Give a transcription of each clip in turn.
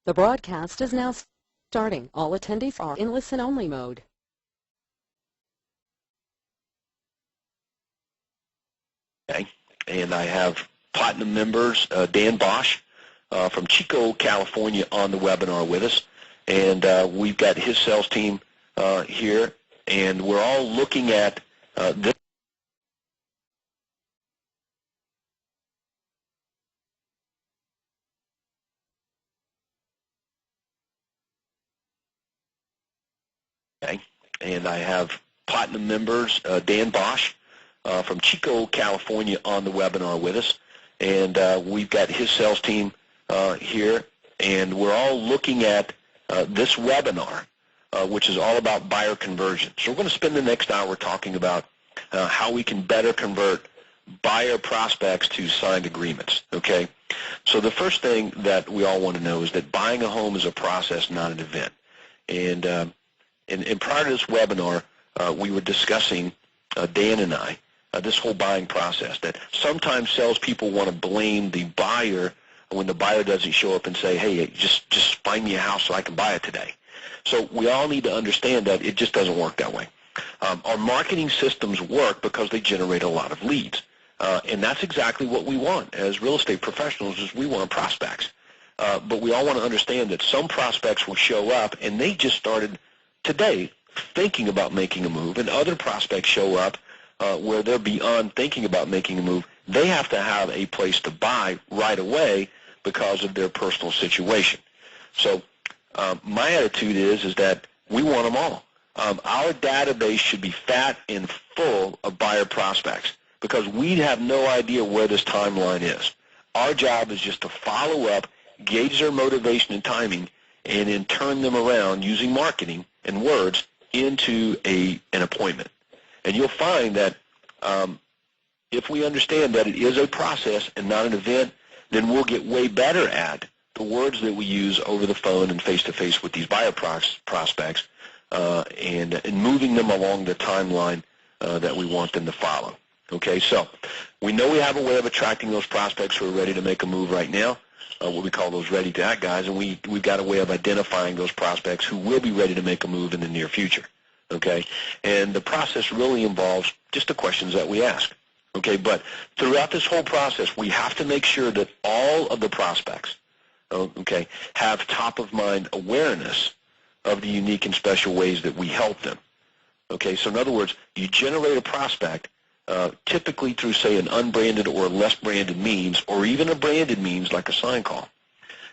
The broadcast is now starting. All attendees are in listen-only mode. Okay, and I have Platinum members, Dan Bosch from Chico, California, on the webinar with us. And we've got his sales team here, and we're all looking at this. Okay, and I have Platinum members, Dan Bosch from Chico, California, on the webinar with us. And we've got his sales team here, and we're all looking at this webinar, which is all about buyer conversion. So we're going to spend the next hour talking about how we can better convert buyer prospects to signed agreements. Okay, so the first thing that we all want to know is that buying a home is a process, not an event. And prior to this webinar, we were discussing, Dan and I, this whole buying process, that sometimes salespeople want to blame the buyer when the buyer doesn't show up and say, hey, just find me a house so I can buy it today. So we all need to understand that it just doesn't work that way. Our marketing systems work because they generate a lot of leads. And that's exactly what we want as real estate professionals, is we want prospects. But we all want to understand that some prospects will show up and they just started today thinking about making a move, and other prospects show up where they're beyond thinking about making a move. They have to have a place to buy right away because of their personal situation. So my attitude is that we want them all. Our database should be fat and full of buyer prospects because we have no idea where this timeline is. Our job is just to follow up, gauge their motivation and timing, and then turn them around using marketing and words into an appointment. And you'll find that if we understand that it is a process and not an event, then we'll get way better at the words that we use over the phone and face-to-face with these buyer prospects and moving them along the timeline that we want them to follow. Okay, so we know we have a way of attracting those prospects who are ready to make a move right now, what we call those ready-to-act guys, and we've got a way of identifying those prospects who will be ready to make a move in the near future. Okay, and the process really involves just the questions that we ask. Okay, but throughout this whole process, we have to make sure that all of the prospects, okay, have top-of-mind awareness of the unique and special ways that we help them. Okay, so in other words, you generate a prospect typically through, say, an unbranded or less branded means, or even a branded means like a sign call.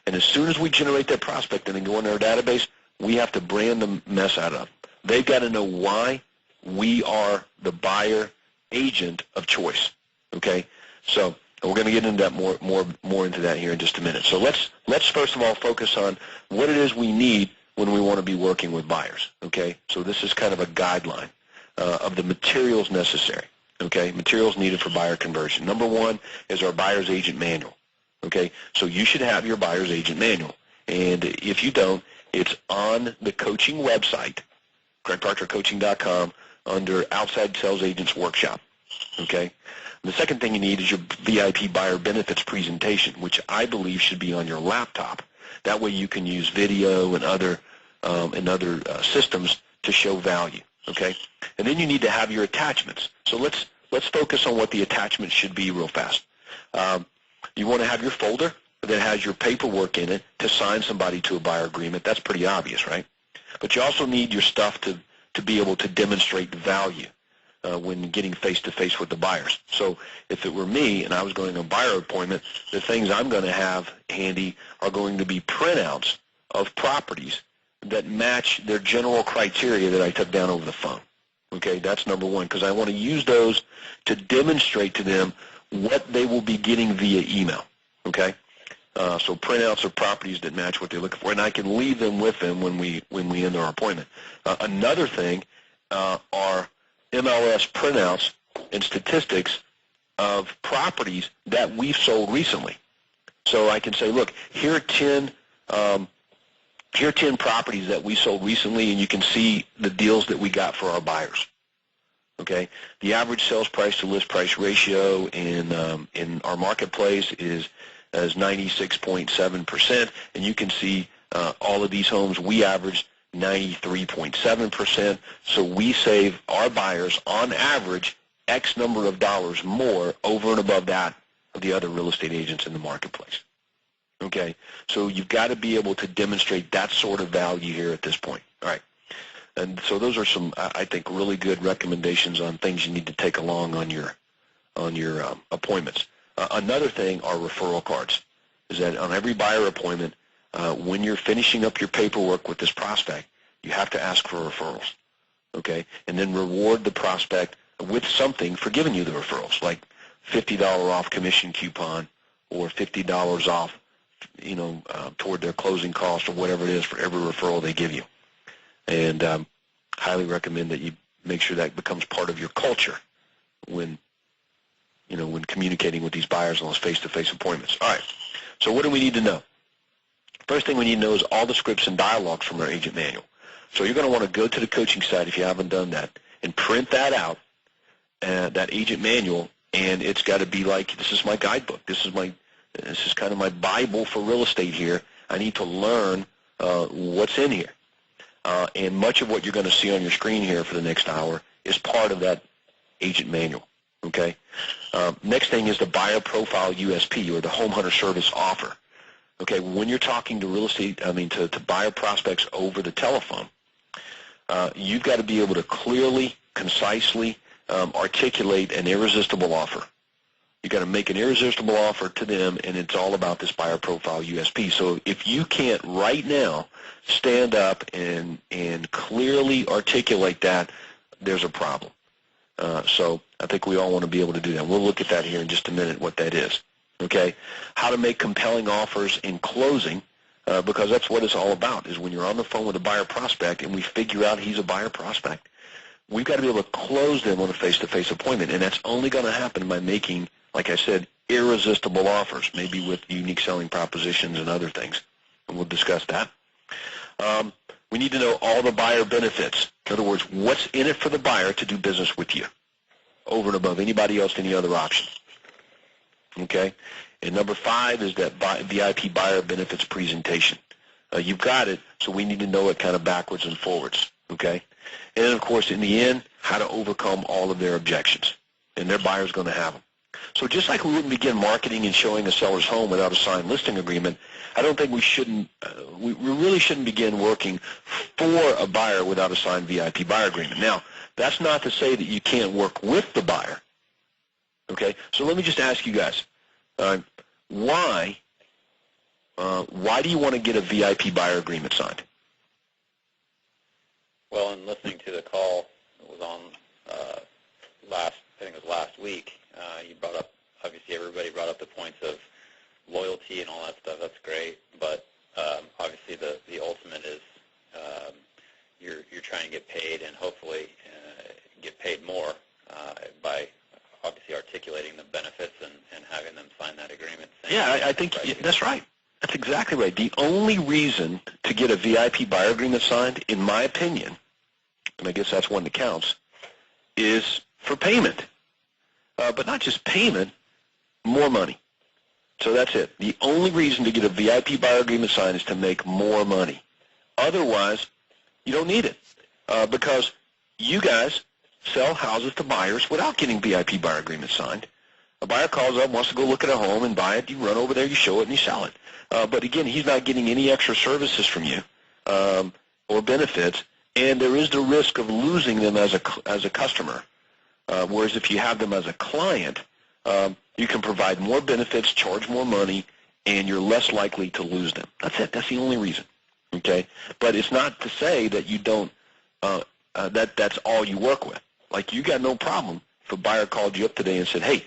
And as soon as we generate that prospect and then go in our database, we have to brand the mess out of them. They've got to know why we are the buyer agent of choice. Okay, so we're going to get into that more into that here in just a minute. So let's first of all focus on what it is we need when we want to be working with buyers. Okay, so this is kind of a guideline of the materials necessary. Okay, materials needed for buyer conversion. Number one is our buyer's agent manual. Okay, so you should have your buyer's agent manual, and if you don't, it's on the coaching website, CraigParkerCoaching.com, under Outside Sales Agents Workshop. Okay, the second thing you need is your VIP buyer benefits presentation, which I believe should be on your laptop. That way you can use video and other systems to show value. Okay, and then you need to have your attachments. So let's focus on what the attachments should be real fast. You want to have your folder that has your paperwork in it to sign somebody to a buyer agreement. That's pretty obvious, right? But you also need your stuff to be able to demonstrate the value when getting face-to-face with the buyers. So if it were me and I was going to a buyer appointment, the things I'm going to have handy are going to be printouts of properties that match their general criteria that I took down over the phone. Okay, that's number one, because I want to use those to demonstrate to them what they will be getting via email. Okay, so printouts of properties that match what they're looking for, and I can leave them with them when we end our appointment. Another thing are MLS printouts and statistics of properties that we've sold recently. So I can say, look, here are 10 properties that we sold recently, and you can see the deals that we got for our buyers. Okay, the average sales price to list price ratio in our marketplace is 96.7%, and you can see All of these homes, we averaged 93.7%, so we save our buyers, on average, X number of dollars more over and above that of the other real estate agents in the marketplace. Okay, so you've got to be able to demonstrate that sort of value here at this point. All right, and so those are some, I think, really good recommendations on things you need to take along on your appointments. Another thing are referral cards. Is that on every buyer appointment, when you're finishing up your paperwork with this prospect, you have to ask for referrals, okay, and then reward the prospect with something for giving you the referrals, like $50 off commission coupon or $50 off, toward their closing cost or whatever it is for every referral they give you. And highly recommend that you make sure that becomes part of your culture when communicating with these buyers on those face-to-face appointments. All right, so what do we need to know? First thing we need to know is all the scripts and dialogues from our agent manual. So you're going to want to go to the coaching site if you haven't done that and print that out, that agent manual, and it's got to be like, this is my guidebook. This is kind of my Bible for real estate here. I need to learn what's in here. And much of what you're going to see on your screen here for the next hour is part of that agent manual. Okay. Next thing is the buyer profile USP, or the home hunter service offer. Okay, when you're talking to to buyer prospects over the telephone, you've got to be able to clearly, concisely articulate an irresistible offer. You've got to make an irresistible offer to them, and it's all about this buyer profile USP. So if you can't right now stand up and clearly articulate that, there's a problem. So I think we all want to be able to do that. We'll look at that here in just a minute, what that is. Okay, how to make compelling offers in closing, because that's what it's all about, is when you're on the phone with a buyer prospect and we figure out he's a buyer prospect, we've got to be able to close them on a face-to-face appointment, and that's only going to happen by making, like I said, irresistible offers, maybe with unique selling propositions and other things, and we'll discuss that. We need to know all the buyer benefits. In other words, what's in it for the buyer to do business with you over and above anybody else, any other option. Okay, and number 5 is that VIP buyer benefits presentation. You've got it, so we need to know it kind of backwards and forwards. Okay, and then of course in the end, how to overcome all of their objections, and their buyer's going to have them. So just like we wouldn't begin marketing and showing a seller's home without a signed listing agreement, I don't think we really shouldn't begin working for a buyer without a signed VIP buyer agreement. Now, that's not to say that you can't work with the buyer. Okay, so let me just ask you guys, why do you want to get a VIP buyer agreement signed? Well, in listening to the call that was on last week, you brought up, obviously everybody brought up the points of loyalty and all that stuff. That's great, but obviously the ultimate is you're trying to get paid, and hopefully get paid more by obviously articulating the benefits and having them sign that agreement. Yeah, I think that's right. That's exactly right. The only reason to get a VIP buyer agreement signed, in my opinion, and I guess that's one that counts, is for payment. But not just payment, more money. So that's it. The only reason to get a VIP buyer agreement signed is to make more money. Otherwise, you don't need it, because you guys sell houses to buyers without getting VIP buyer agreements signed. A buyer calls up, wants to go look at a home and buy it. You run over there, you show it, and you sell it. But again, he's not getting any extra services from you or benefits, and there is the risk of losing them as a customer. Whereas if you have them as a client, you can provide more benefits, charge more money, and you're less likely to lose them. That's it. That's the only reason. Okay, but it's not to say that you don't. That's all you work with. Like, you got no problem if a buyer called you up today and said, "Hey,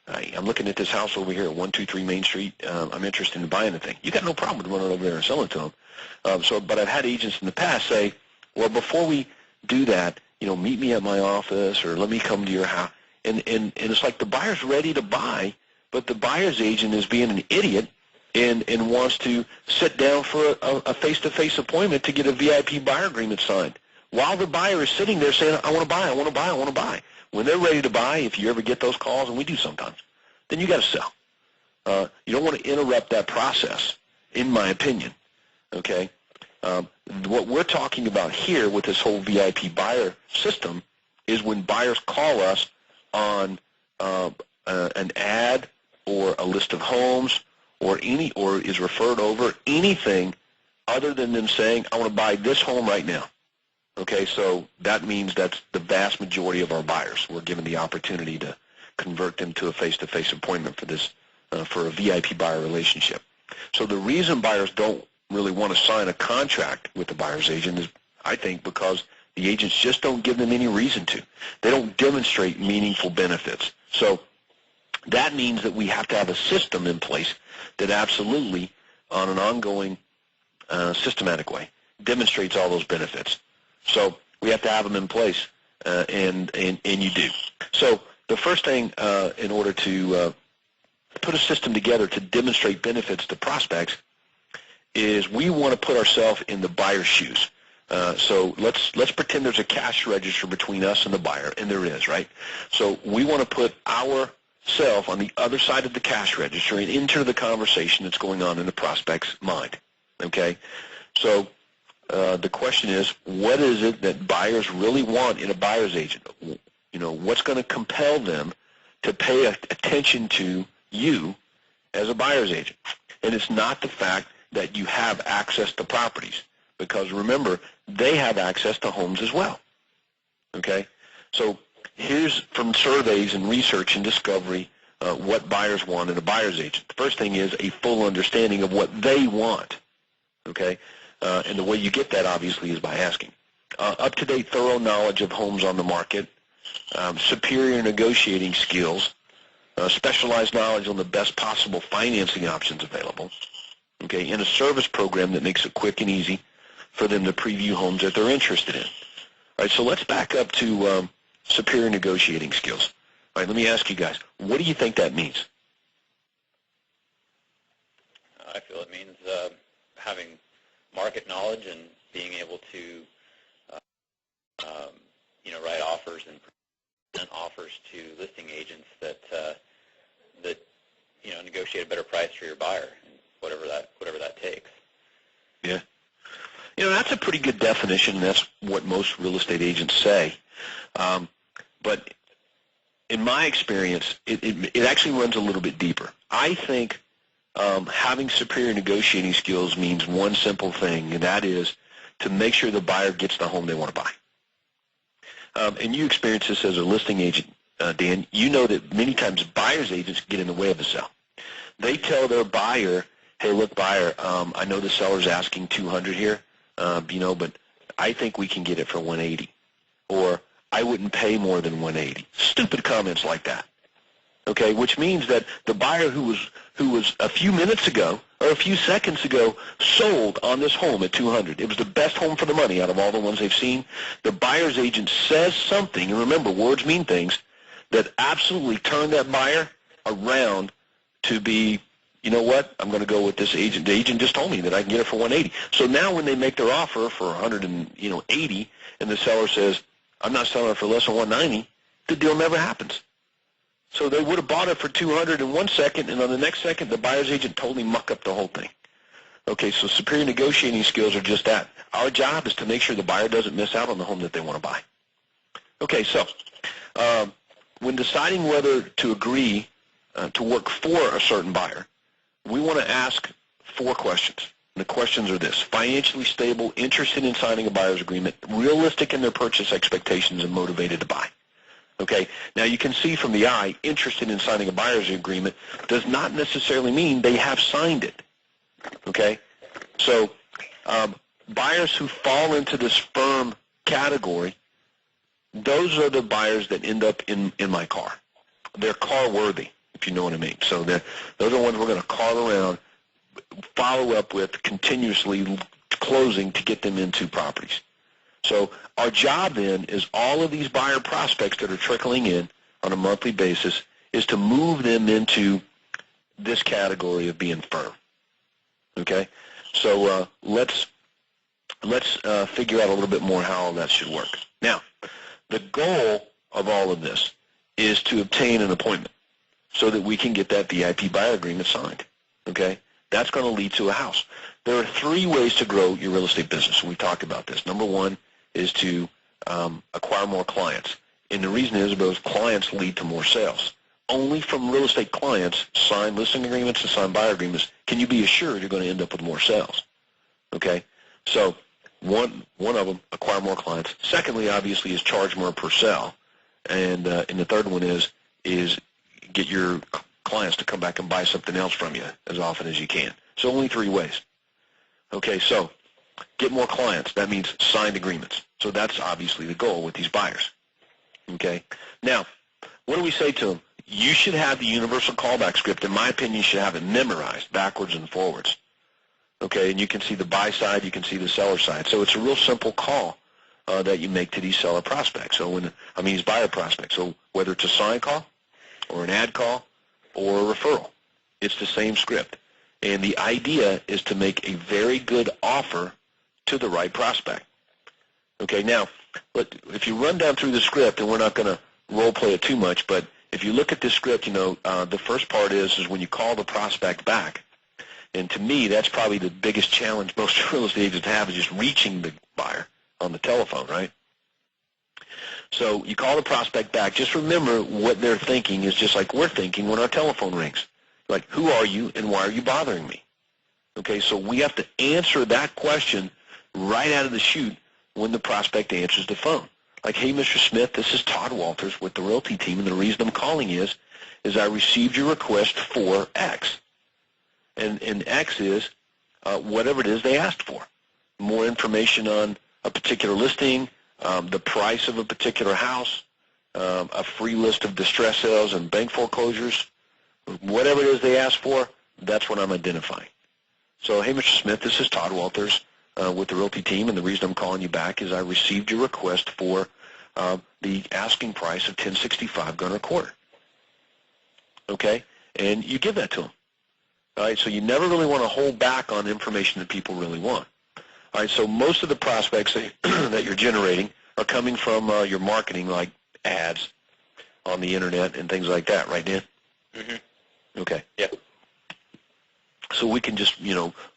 I'm looking at this house over here at 123 Main Street. I'm interested in buying the thing." You got no problem with running over there and selling it to them. But I've had agents in the past say, "Well, before we do that, meet me at my office, or let me come to your house." And it's like the buyer's ready to buy, but the buyer's agent is being an idiot and wants to sit down for a face-to-face appointment to get a VIP buyer agreement signed, while the buyer is sitting there saying, "I want to buy, I want to buy, I want to buy." When they're ready to buy, if you ever get those calls, and we do sometimes, then you got to sell. You don't want to interrupt that process, in my opinion. Okay? What we're talking about here with this whole VIP buyer system is when buyers call us on an ad or a list of homes or is referred over, anything other than them saying, I want to buy this home right now. Okay, so that means that's the vast majority of our buyers. We're given the opportunity to convert them to a face-to-face appointment for this, for a VIP buyer relationship. So the reason buyers don't really want to sign a contract with the buyer's agent is, I think, because the agents just don't give them any reason to. They don't demonstrate meaningful benefits. So that means that we have to have a system in place that absolutely, on an ongoing, systematic way, demonstrates all those benefits. So we have to have them in place, and you do. So the first thing in order to put a system together to demonstrate benefits to prospects is we want to put ourselves in the buyer's shoes. So let's pretend there's a cash register between us and the buyer, and there is, right? So we want to put ourselves on the other side of the cash register and enter the conversation that's going on in the prospect's mind, okay? So the question is, what is it that buyers really want in a buyer's agent? You know, what's going to compel them to pay attention to you as a buyer's agent? And it's not the fact that you have access to properties, because remember, they have access to homes as well, okay? So here's from surveys and research and discovery what buyers want in a buyer's agent. The first thing is a full understanding of what they want, okay? And the way you get that, obviously, is by asking. Up-to-date, thorough knowledge of homes on the market, superior negotiating skills, specialized knowledge on the best possible financing options available, okay, and a service program that makes it quick and easy for them to preview homes that they're interested in. All right, so let's back up to superior negotiating skills. All right, let me ask you guys, what do you think that means? I feel it means having market knowledge and being able to, write offers and present offers to listing agents that negotiate a better price for your buyer, and whatever that takes. Yeah. That's a pretty good definition. That's what most real estate agents say. But in my experience, it actually runs a little bit deeper. I think having superior negotiating skills means one simple thing, and that is to make sure the buyer gets the home they want to buy. And you experience this as a listing agent, Dan. You know that many times buyer's agents get in the way of the sale. They tell their buyer, hey, look, buyer, I know the seller's asking $200 here, but I think we can get it for $180, or I wouldn't pay more than $180. Stupid comments like that. Okay, which means that the buyer who was a few minutes ago or a few seconds ago sold on this home at $200. It was the best home for the money out of all the ones they've seen. The buyer's agent says something, and remember, words mean things, that absolutely turn that buyer around to be, you know what, I'm going to go with this agent. The agent just told me that I can get it for $180. So now when they make their offer for $180, and the seller says, I'm not selling it for less than $190, the deal never happens. So they would have bought it for $200 in 1 second, and on the next second, the buyer's agent totally muck up the whole thing. Okay, so superior negotiating skills are just that. Our job is to make sure the buyer doesn't miss out on the home that they want to buy. Okay, so when deciding whether to agree to work for a certain buyer, we want to ask 4 questions. And the questions are this: financially stable, interested in signing a buyer's agreement, realistic in their purchase expectations, and motivated to buy. Okay, now you can see from the eye, interested in signing a buyer's agreement does not necessarily mean they have signed it. Okay, so buyers who fall into this firm category, those are the buyers that end up in my car. They're car worthy, if you know what I mean. So those are the ones we're going to call around, follow up with, continuously closing to get them into properties. So our job then is all of these buyer prospects that are trickling in on a monthly basis is to move them into this category of being firm. Okay? So let's figure out a little bit more how all that should work. Now, the goal of all of this is to obtain an appointment so that we can get that VIP buyer agreement signed. Okay? That's going to lead to a house. there are 3 ways to grow your real estate business, and we talked about this. Number 1 is to acquire more clients, and the reason is those clients lead to more sales. Only from real estate clients, sign listing agreements and sign buyer agreements, can you be assured you're going to end up with more sales. Okay? So one of them, acquire more clients. Secondly, obviously, is charge more per sale. And the third one is get your clients to come back and buy something else from you as often as you can. So only 3 ways. Okay, so get more clients. That means signed agreements. So that's obviously the goal with these buyers. Okay? Now, what do we say to them? You should have the universal callback script. In my opinion, you should have it memorized backwards and forwards. Okay, and you can see the buy side, you can see the seller side. So it's a real simple call that you make to these seller prospects. So these buyer prospects. So whether it's a sign call or an ad call or a referral, it's the same script. And the idea is to make a very good offer to the right prospect. Okay, now, if you run down through the script, and we're not going to role play it too much, but if you look at this script, the first part is when you call the prospect back. And to me, that's probably the biggest challenge most real estate agents have, is just reaching the buyer on the telephone, right? So you call the prospect back. Just remember what they're thinking is just like we're thinking when our telephone rings. Like, who are you and why are you bothering me? Okay, so we have to answer that question right out of the chute when the prospect answers the phone. Like, hey, Mr. Smith, this is Todd Walters with the Realty team, and the reason I'm calling is I received your request for X. And X is whatever it is they asked for. More information on a particular listing, the price of a particular house, a free list of distress sales and bank foreclosures. Whatever it is they asked for, that's what I'm identifying. So, hey, Mr. Smith, this is Todd Walters with the Realty team, and the reason I'm calling you back is I received your request for the asking price of $1,065 going a quarter. Okay? And you give that to them. All right, so you never really want to hold back on information that people really want. All right, so most of the prospects that you're generating are coming from your marketing, like ads on the internet and things like that, right, Dan? Mm-hmm. Okay. Yeah. So we can just,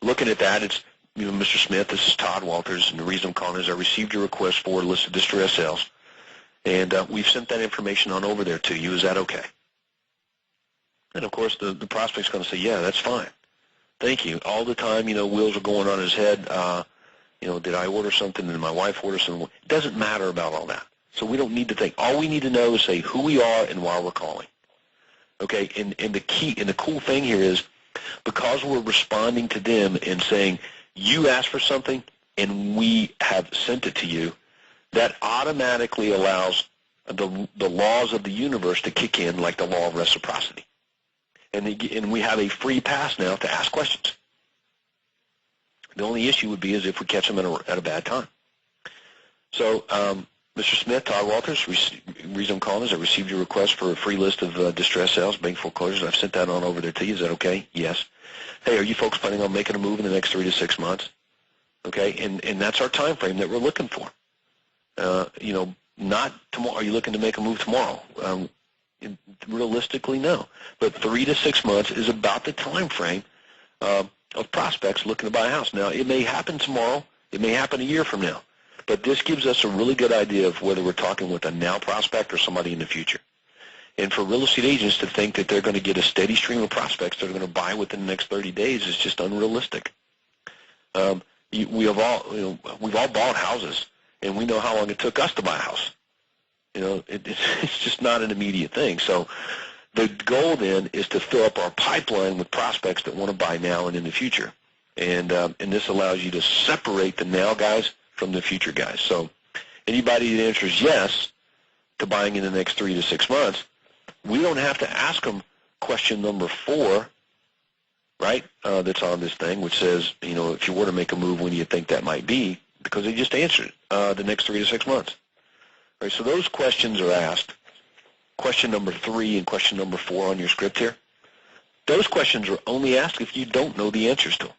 looking at that, it's, Mr. Smith, this is Todd Walters, and the reason I'm calling is I received your request for a list of distress sales, and we've sent that information on over there to you. Is that okay? And, of course, the prospect's going to say, yeah, that's fine. Thank you. All the time, wheels are going on his head. Did I order something? Did my wife order something? It doesn't matter about all that. So we don't need to think. All we need to know is say who we are and why we're calling. Okay, and the cool thing here is because we're responding to them and saying, you asked for something and we have sent it to you, that automatically allows the laws of the universe to kick in, like the law of reciprocity. And we have a free pass now to ask questions. The only issue would be is if we catch them at a bad time. So, Mr. Smith, Todd Walters, reason I'm calling is I received your request for a free list of distress sales, bank foreclosures. I've sent that on over there to you. Is that okay? Yes. Hey, are you folks planning on making a move in the next 3 to 6 months? Okay, and that's our time frame that we're looking for. Not tomorrow. Are you looking to make a move tomorrow? Realistically, no. But 3 to 6 months is about the time frame of prospects looking to buy a house. Now, it may happen tomorrow. It may happen a year from now. But this gives us a really good idea of whether we're talking with a now prospect or somebody in the future. And for real estate agents to think that they're going to get a steady stream of prospects that are going to buy within the next 30 days is just unrealistic. We've all bought houses, and we know how long it took us to buy a house. It's just not an immediate thing. So the goal then is to fill up our pipeline with prospects that want to buy now and in the future. And this allows you to separate the now guys from the future guys. So anybody that answers yes to buying in the next 3 to 6 months, we don't have to ask them question number 4, right, that's on this thing, which says, if you were to make a move, when do you think that might be? Because they just answered the next 3 to 6 months. All right, so those questions are asked. Question number 3 and question number 4 on your script here. Those questions are only asked if you don't know the answers to them.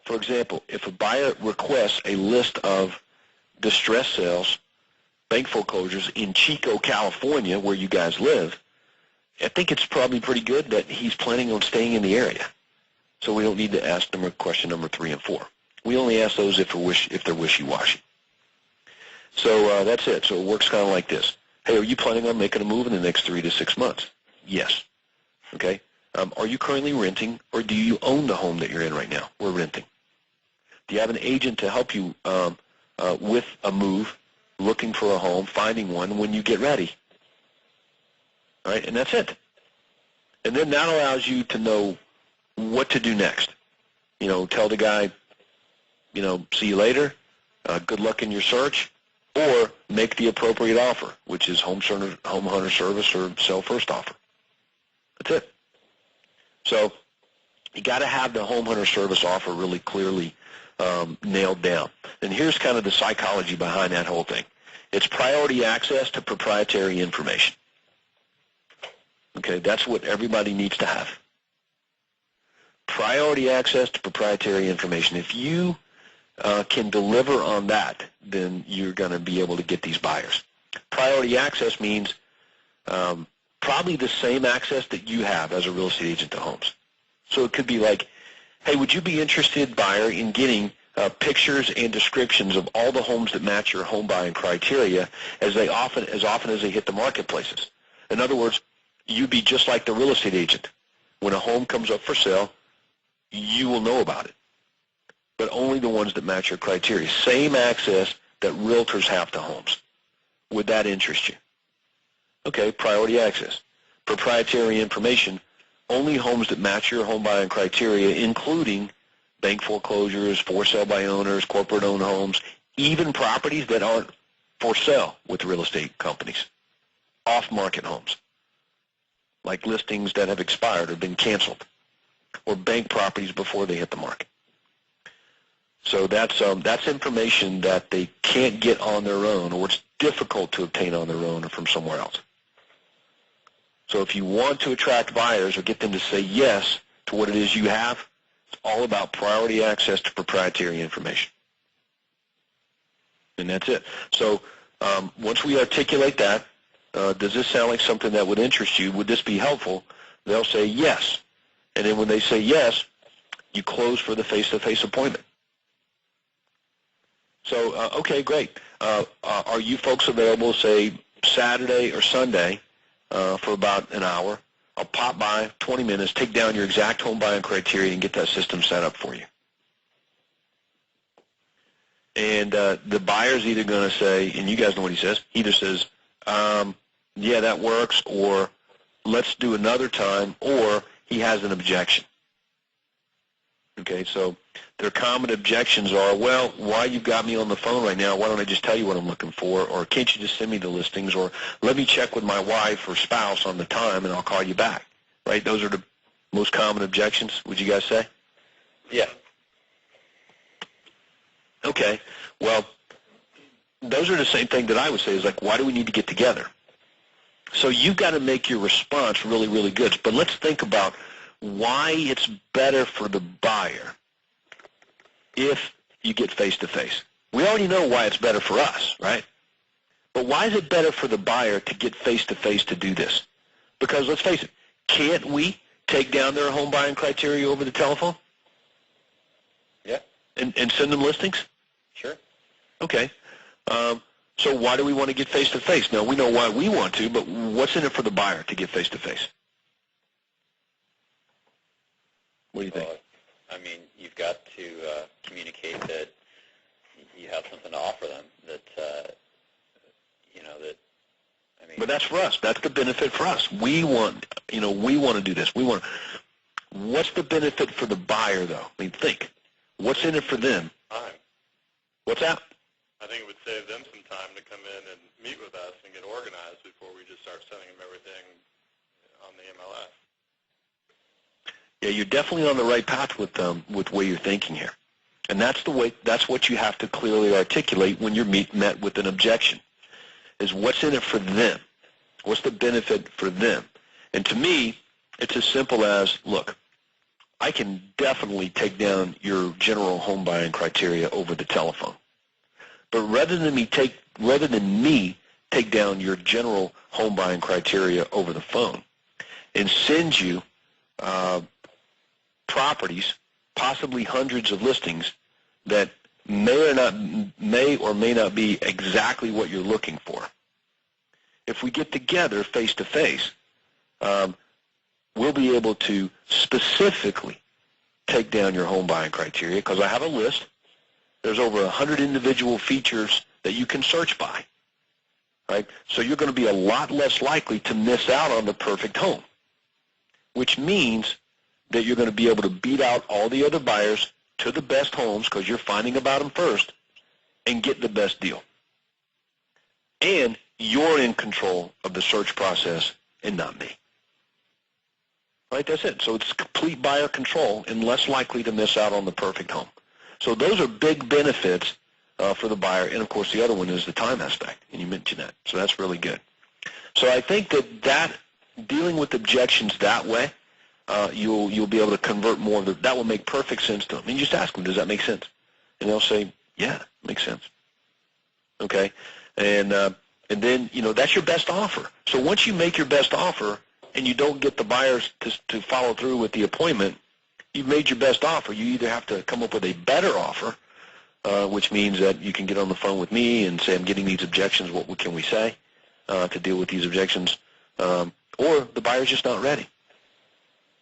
For example, if a buyer requests a list of distress sales, bank foreclosures in Chico, California, where you guys live, I think it's probably pretty good that he's planning on staying in the area. So we don't need to ask them question number 3 and 4. We only ask those if they're wishy-washy. So that's it. So it works kind of like this. Hey, are you planning on making a move in the next 3 to 6 months? Yes. Okay. Are you currently renting, or do you own the home that you're in right now? We're renting. Do you have an agent to help you with a move, looking for a home, finding one when you get ready? All right, and that's it. And then that allows you to know what to do next. You know, tell the guy, you know, see you later, good luck in your search, or make the appropriate offer, which is home hunter service or sell first offer. That's it. So you got to have the home hunter service offer really clearly nailed down. And here's kind of the psychology behind that whole thing. It's priority access to proprietary information. Okay, that's what everybody needs to have. Priority access to proprietary information. If you can deliver on that, then you're going to be able to get these buyers. Priority access means probably the same access that you have as a real estate agent to homes. So it could be like, hey, would you be interested, buyer, in getting pictures and descriptions of all the homes that match your home buying criteria as often as they hit the marketplaces? In other words, you'd be just like the real estate agent. When a home comes up for sale, you will know about it, but only the ones that match your criteria. Same access that realtors have to homes. Would that interest you? Okay, priority access. Proprietary information, only homes that match your home buying criteria, including bank foreclosures, for sale by owners, corporate-owned homes, even properties that aren't for sale with real estate companies, off-market homes, like listings that have expired or been canceled, or bank properties before they hit the market. So that's information that they can't get on their own, or it's difficult to obtain on their own or from somewhere else. So if you want to attract buyers or get them to say yes to what it is you have, it's all about priority access to proprietary information. And that's it. So once we articulate that, does this sound like something that would interest you? Would this be helpful? They'll say yes. And then when they say yes, you close for the face-to-face appointment. So, okay, great. Are you folks available, say, Saturday or Sunday for about an hour? I'll pop by, 20 minutes, take down your exact home buying criteria and get that system set up for you. And the buyer's either going to say, and you guys know what he says, he either says, yeah, that works, or let's do another time, or he has an objection. Okay, so their common objections are, well, why you got me on the phone right now? Why don't I just tell you what I'm looking for? Or can't you just send me the listings? Or let me check with my wife or spouse on the time and I'll call you back. Right? Those are the most common objections, would you guys say? Yeah. Okay, well, those are the same thing that I would say is like, why do we need to get together? So you've got to make your response really, really good. But let's think about why it's better for the buyer if you get face-to-face. We already know why it's better for us, right? But why is it better for the buyer to get face-to-face to do this? Because let's face it, can't we take down their home buying criteria over the telephone? Yeah. And send them listings? Sure. Okay. So why do we want to get face-to-face? Now, we know why we want to, but what's in it for the buyer to get face-to-face? What do you think? Well, I mean, you've got to communicate that you have something to offer them. That I mean. But that's for us. That's the benefit for us. We want, we want to do this. What's the benefit for the buyer, though? I mean, think. What's in it for them? Time. What's that? I think it would save them some time to come in and meet with us and get organized before we just start sending them everything on the MLS. Yeah, you're definitely on the right path with where you're thinking here, and that's what you have to clearly articulate when you're met with an objection. Is what's in it for them? What's the benefit for them? And to me, it's as simple as, look, I can definitely take down your general home buying criteria over the telephone, but rather than me take down your general home buying criteria over the phone and send you properties, possibly hundreds of listings that may or may not be exactly what you're looking for. If we get together face to face, we'll be able to specifically take down your home buying criteria because I have a list. There's over 100 individual features that you can search by, right? So you're going to be a lot less likely to miss out on the perfect home, which means that you're going to be able to beat out all the other buyers to the best homes because you're finding about them first and get the best deal. And you're in control of the search process and not me. Right, that's it. So it's complete buyer control and less likely to miss out on the perfect home. So those are big benefits for the buyer. And, of course, the other one is the time aspect, and you mentioned that. So that's really good. So I think that dealing with objections that way, you'll be able to convert more. That will make perfect sense to them. And you just ask them, does that make sense? And they'll say, yeah, it makes sense. Okay? And then, that's your best offer. So once you make your best offer and you don't get the buyers to follow through with the appointment, you've made your best offer. You either have to come up with a better offer, which means that you can get on the phone with me and say, I'm getting these objections. What can we say to deal with these objections? Or the buyer's just not ready.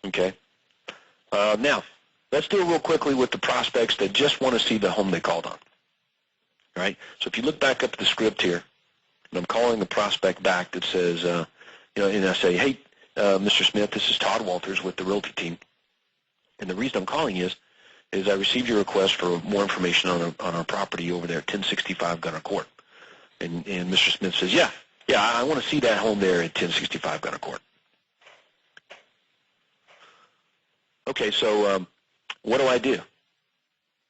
Okay. Now, let's deal real quickly with the prospects that just want to see the home they called on. All right. So if you look back up the script here, and I'm calling the prospect back that says, and I say, hey, Mr. Smith, this is Todd Walters with the Realty team. And the reason I'm calling is I received your request for more information on our property over there at 1065 Gunner Court. And Mr. Smith says, yeah, I want to see that home there at 1065 Gunner Court. Okay, so what do I do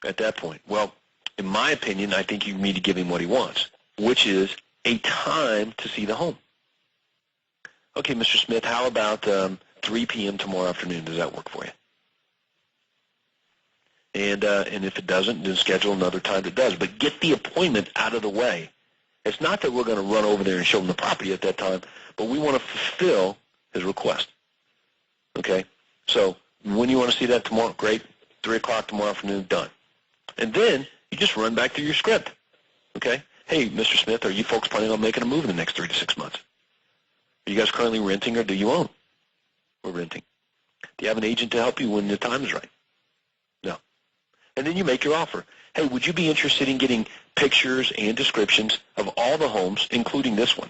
at that point? Well, in my opinion, I think you need to give him what he wants, which is a time to see the home. Okay, Mr. Smith, how about 3 p.m. tomorrow afternoon? Does that work for you? And if it doesn't, then schedule another time that does. But get the appointment out of the way. It's not that we're going to run over there and show him the property at that time, but we want to fulfill his request. Okay? So when you want to see that tomorrow, great. 3 o'clock tomorrow afternoon, done. And then you just run back through your script. Okay? Hey, Mr. Smith, are you folks planning on making a move in the next 3 to 6 months? Are you guys currently renting or do you own? We're renting. Do you have an agent to help you when the time is right? No. And then you make your offer. Hey, would you be interested in getting pictures and descriptions of all the homes, including this one,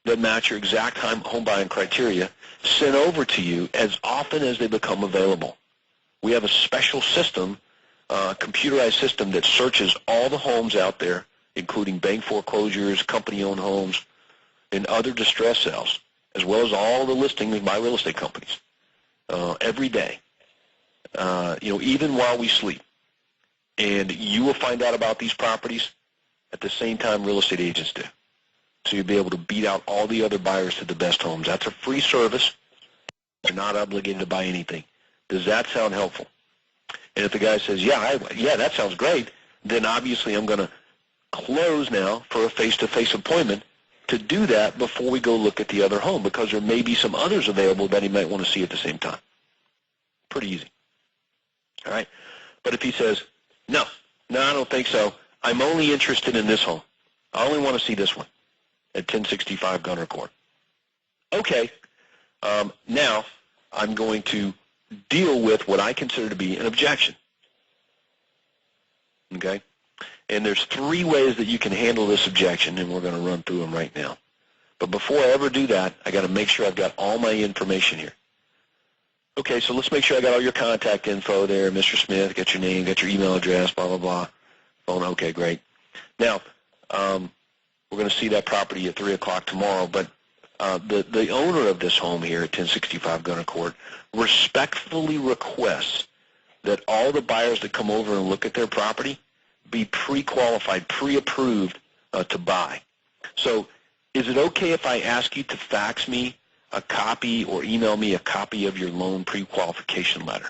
that match your exact home buying criteria, sent over to you as often as they become available? We have a special system, computerized system that searches all the homes out there, including bank foreclosures, company-owned homes, and other distress sales, as well as all the listings by real estate companies every day, even while we sleep. And you will find out about these properties at the same time real estate agents do. So you'll be able to beat out all the other buyers to the best homes. That's a free service. You're not obligated to buy anything. Does that sound helpful? And if the guy says, yeah, that sounds great, then obviously I'm going to close now for a face-to-face appointment to do that before we go look at the other home, because there may be some others available that he might want to see at the same time. Pretty easy. All right? But if he says, no, I don't think so. I'm only interested in this home. I only want to see this one at 1065 Gunner Court. Okay. Now I'm going to deal with what I consider to be an objection. Okay? And there's 3 ways that you can handle this objection, and we're going to run through them right now. But before I ever do that, I got to make sure I've got all my information here. Okay, so let's make sure I got all your contact info there, Mr. Smith. Got your name, got your email address, blah, blah, blah. Phone, okay, great. Now, we're going to see that property at 3 o'clock tomorrow, but the owner of this home here at 1065 Gunner Court respectfully requests that all the buyers that come over and look at their property be pre-qualified, pre-approved to buy. So is it okay if I ask you to fax me a copy or email me a copy of your loan pre-qualification letter?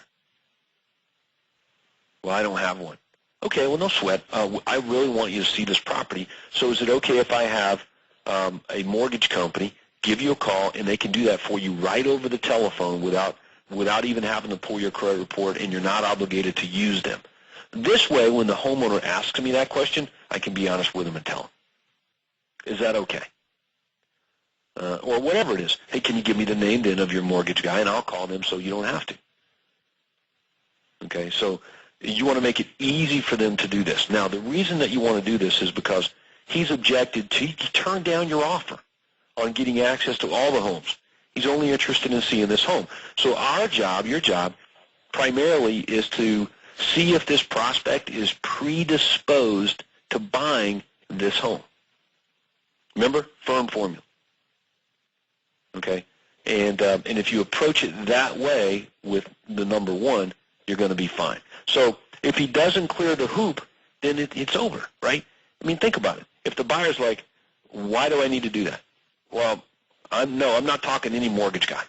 Well, I don't have one. Okay, well, no sweat. I really want you to see this property. So is it okay if I have a mortgage company give you a call, and they can do that for you right over the telephone without without even having to pull your credit report, and you're not obligated to use them. This way, when the homeowner asks me that question, I can be honest with them and tell them. Is that okay? Or whatever it is. Hey, can you give me the name then of your mortgage guy, and I'll call them so you don't have to. Okay, so you want to make it easy for them to do this. Now, the reason that you want to do this is because he's objected to, he turned down your offer on getting access to all the homes. He's only interested in seeing this home. So our job, your job, primarily is to see if this prospect is predisposed to buying this home. Remember, firm formula. Okay, and if you approach it that way with the number one, you're going to be fine. So if he doesn't clear the hoop, then it's over, right? I mean, think about it. If the buyer's like, why do I need to do that? Well, I'm not talking to any mortgage guy.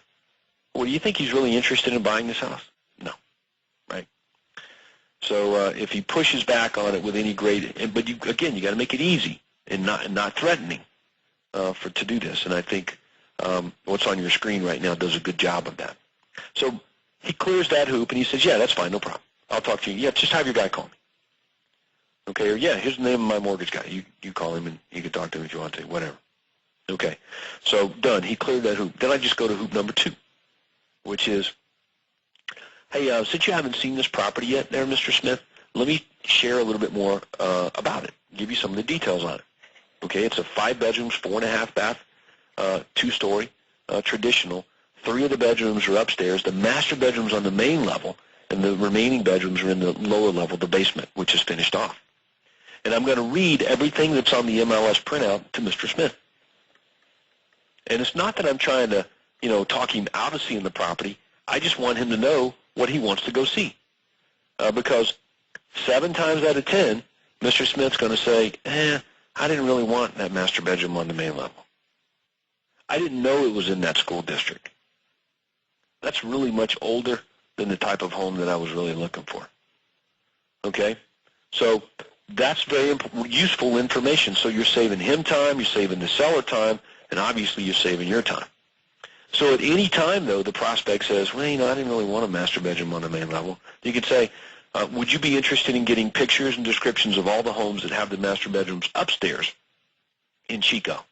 Well, do you think he's really interested in buying this house? No, right? So if he pushes back on it with any great, but you got to make it easy and not threatening to do this. And I think what's on your screen right now does a good job of that. So he clears that hoop and he says, yeah, that's fine, no problem. I'll talk to you. Yeah, just have your guy call me. Okay, or yeah, here's the name of my mortgage guy. You call him and you can talk to him if you want to, whatever. Okay, so done. He cleared that hoop. Then I just go to hoop number 2, which is, hey, since you haven't seen this property yet there, Mr. Smith, let me share a little bit more about it, give you some of the details on it. Okay, it's a 5 bedrooms, 4.5 bath, 2-story, traditional. 3 of the bedrooms are upstairs. The master bedroom's on the main level, and the remaining bedrooms are in the lower level, the basement, which is finished off. And I'm going to read everything that's on the MLS printout to Mr. Smith. And it's not that I'm trying to, talk him out of seeing the property. I just want him to know what he wants to go see. Because 7 times out of 10, Mr. Smith's going to say, I didn't really want that master bedroom on the main level. I didn't know it was in that school district. That's really much older than the type of home that I was really looking for. Okay? So that's very useful information. So you're saving him time, you're saving the seller time, and obviously you're saving your time. So at any time, though, the prospect says, well, I didn't really want a master bedroom on the main level. You could say, would you be interested in getting pictures and descriptions of all the homes that have the master bedrooms upstairs in Chico?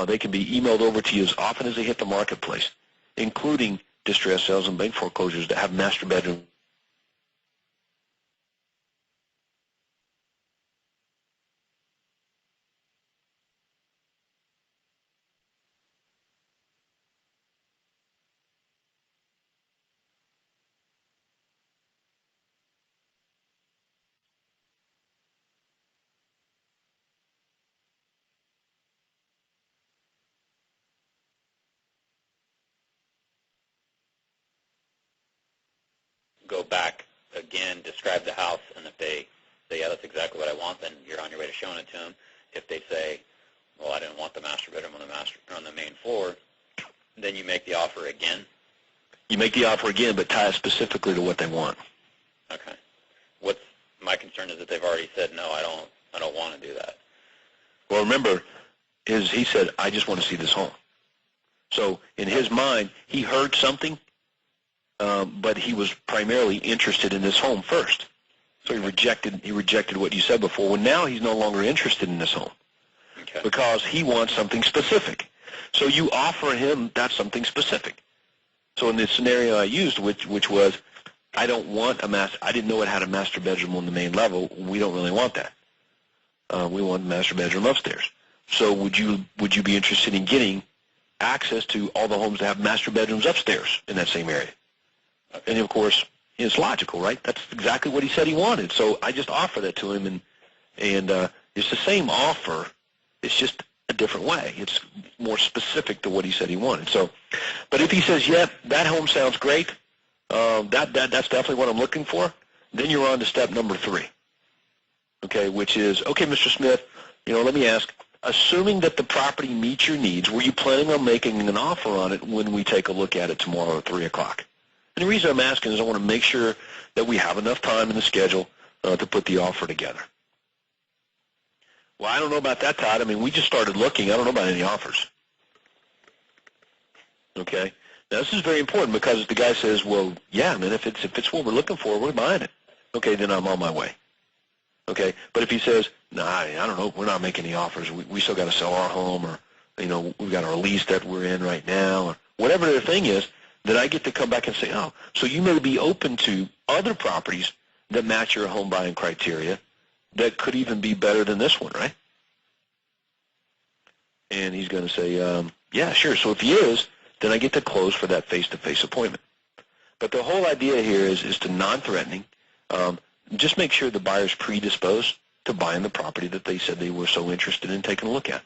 They can be emailed over to you as often as they hit the marketplace, including distress sales and bank foreclosures that have master bedrooms. Go back again, describe the house, and if they say, yeah, that's exactly what I want, then you're on your way to showing it to them. If they say, well, I didn't want the master bedroom on the main floor, then you make the offer again. You make the offer again, but tie it specifically to what they want. Okay. What's my concern is that they've already said, no, I don't want to do that. Well, remember, he said, I just want to see this home. So in his mind, he heard something, but he was primarily interested in this home first. So he rejected what you said before. Well, now he's no longer interested in this home because he wants something specific. So you offer him that something specific. So in the scenario I used, which was, I don't want I didn't know it had a master bedroom on the main level. We don't really want that. We want a master bedroom upstairs. So would you be interested in getting access to all the homes that have master bedrooms upstairs in that same area? And of course, it's logical, right? That's exactly what he said he wanted. So I just offered that to him, and it's the same offer. It's just a different way. It's more specific to what he said he wanted. So, but if he says, "Yeah, that home sounds great. That's definitely what I'm looking for," then you're on to step number 3. Okay, which is, okay, Mr. Smith, let me ask. Assuming that the property meets your needs, were you planning on making an offer on it when we take a look at it tomorrow at 3 o'clock? And the reason I'm asking is I want to make sure that we have enough time in the schedule to put the offer together. Well, I don't know about that, Todd. I mean, we just started looking. I don't know about any offers. Okay? Now, this is very important because if the guy says, well, yeah, man, if it's what we're looking for, we're buying it. Okay, then I'm on my way. Okay, but if he says, nah, I don't know, we're not making any offers. We still got to sell our home, or, you know, we've got our lease that we're in right now, or whatever the thing is, then I get to come back and say, oh, so you may be open to other properties that match your home buying criteria that could even be better than this one, right? And he's going to say, yeah, sure. So if he is, then I get to close for that face-to-face appointment. But the whole idea here is to non-threatening. Just make sure the buyer's predisposed to buying the property that they said they were so interested in taking a look at.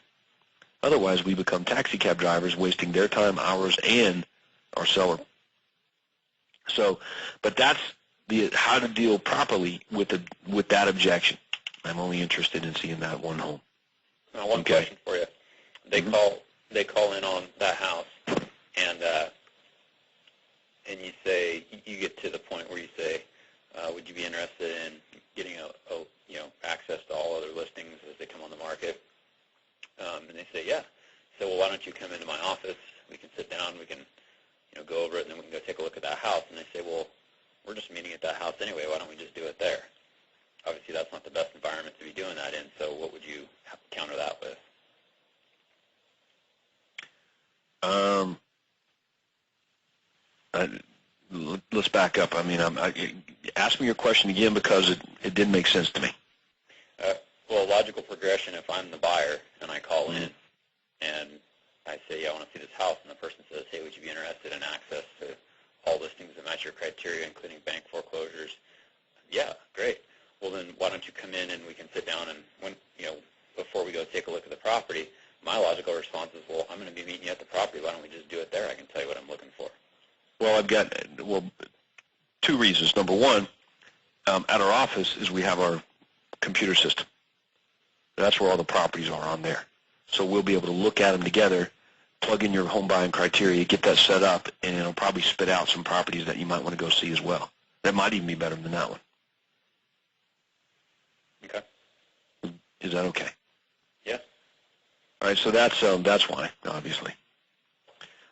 Otherwise, we become taxi cab drivers, wasting their time, ours, and our seller. So, but that's the how to deal properly with that objection. I'm only interested in seeing that one home. Now, one question for you. They call in on that house, and you say, you get to the point where you say, would you be interested in getting access to all other listings as they come on the market? And they say, yeah. So, well, why don't you come into my office? We can sit down. We can go over it, and then we can go take a look at that house. And they say, well, we're just meeting at that house anyway. Why don't we just do it there? Obviously, that's not the best environment to be doing that in. So, what would you counter that with? Let's back up. I mean, ask me your question again because it didn't make sense to me. Well, logical progression, if I'm the buyer and I call in and I say, yeah, I want to see this house, and the person says, hey, would you be interested in access to all listings that match your criteria, including bank foreclosures? Yeah, great. Well, then why don't you come in and we can sit down, and before we go take a look at the property, my logical response is, well, I'm going to be meeting you at the property. Why don't we just do it there? I can tell you what I'm looking for. Well, I've got two reasons. Number one, at our office is we have our computer system. That's where all the properties are on there. So we'll be able to look at them together, plug in your home buying criteria, get that set up, and it'll probably spit out some properties that you might want to go see as well. That might even be better than that one. Okay. Is that okay? Yeah. All right. So that's why, obviously.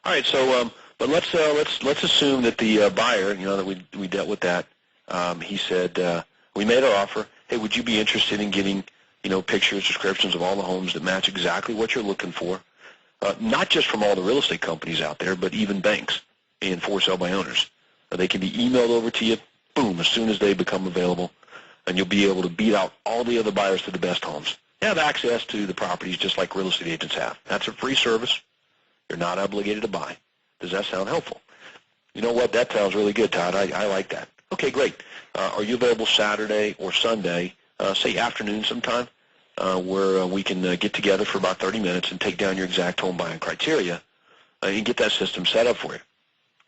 All right. So, but let's assume that the buyer, that we dealt with that. He said we made our offer. Hey, would you be interested in getting pictures, descriptions of all the homes that match exactly what you're looking for? Not just from all the real estate companies out there, but even banks and for sale by owners. They can be emailed over to you, boom, as soon as they become available, and you'll be able to beat out all the other buyers to the best homes. You have access to the properties just like real estate agents have. That's a free service. You're not obligated to buy. Does that sound helpful? You know what? That sounds really good, Todd. I like that. Okay, great. Are you available Saturday or Sunday, say afternoon sometime, where we can get together for about 30 minutes and take down your exact home buying criteria and get that system set up for you?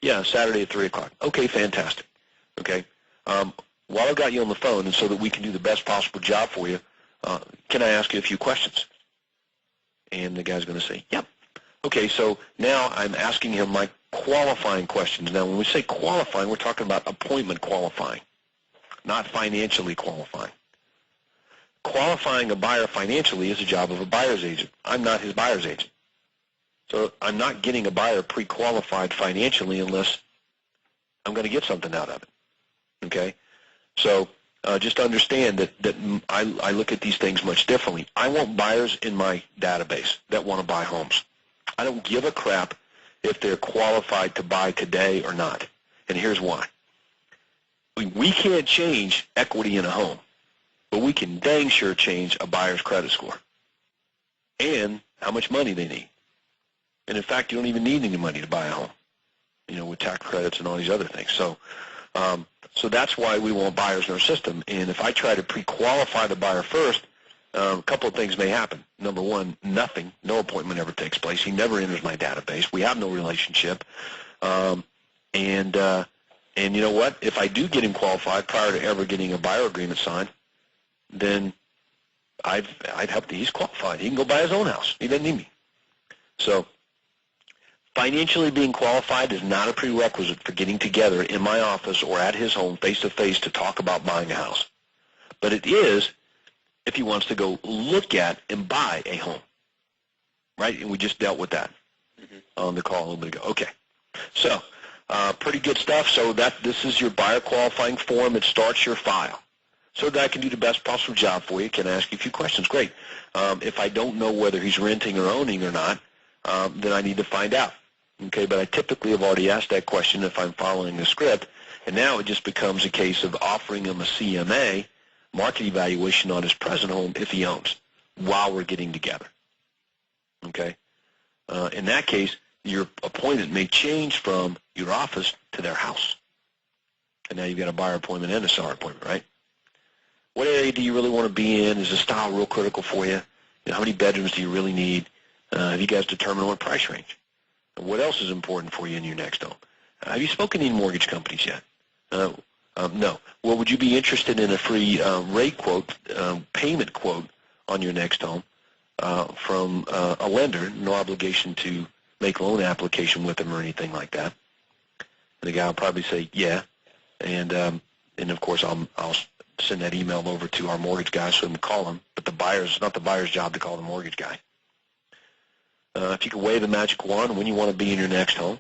Yeah, Saturday at 3 o'clock. Okay, fantastic. Okay. While I've got you on the phone, and so that we can do the best possible job for you, can I ask you a few questions? And the guy's going to say, yep. Okay, so now I'm asking him my qualifying questions. Now, when we say qualifying, we're talking about appointment qualifying, not financially qualifying. Qualifying a buyer financially is a job of a buyer's agent. I'm not his buyer's agent. So I'm not getting a buyer pre-qualified financially unless I'm going to get something out of it. Okay? So just understand that I look at these things much differently. I want buyers in my database that want to buy homes. I don't give a crap if they're qualified to buy today or not. And here's why. We can't change equity in a home, but we can dang sure change a buyer's credit score and how much money they need. And in fact, you don't even need any money to buy a home, with tax credits and all these other things. So so that's why we want buyers in our system. And if I try to pre-qualify the buyer first, a couple of things may happen. Number one, nothing. No appointment ever takes place. He never enters my database. We have no relationship. And you know what? If I do get him qualified prior to ever getting a buyer agreement signed, then I'd help. He's qualified. He can go buy his own house. He doesn't need me. So financially being qualified is not a prerequisite for getting together in my office or at his home face-to-face to talk about buying a house. But it is if he wants to go look at and buy a home, right? And we just dealt with that on the call a little bit ago. Okay. So pretty good stuff. So this is your buyer qualifying form. It starts your file. So that I can do the best possible job for you, can ask you a few questions. Great. If I don't know whether he's renting or owning or not, then I need to find out. Okay, but I typically have already asked that question if I'm following the script, and now it just becomes a case of offering him a CMA, market evaluation on his present home if he owns, while we're getting together. Okay? In that case, your appointment may change from your office to their house. And now you've got a buyer appointment and a seller appointment, right? What area do you really want to be in? Is the style real critical for you? How many bedrooms do you really need? Have you guys determined what price range? And what else is important for you in your next home? Have you spoken to any mortgage companies yet? No. Well, would you be interested in a free rate quote, payment quote on your next home from a lender? No obligation to make a loan application with them or anything like that. And the guy will probably say, yeah. And of course, I'll send that email over to our mortgage guy so we can call him. But it's not the buyer's job to call the mortgage guy. If you could wave the magic wand when you want to be in your next home.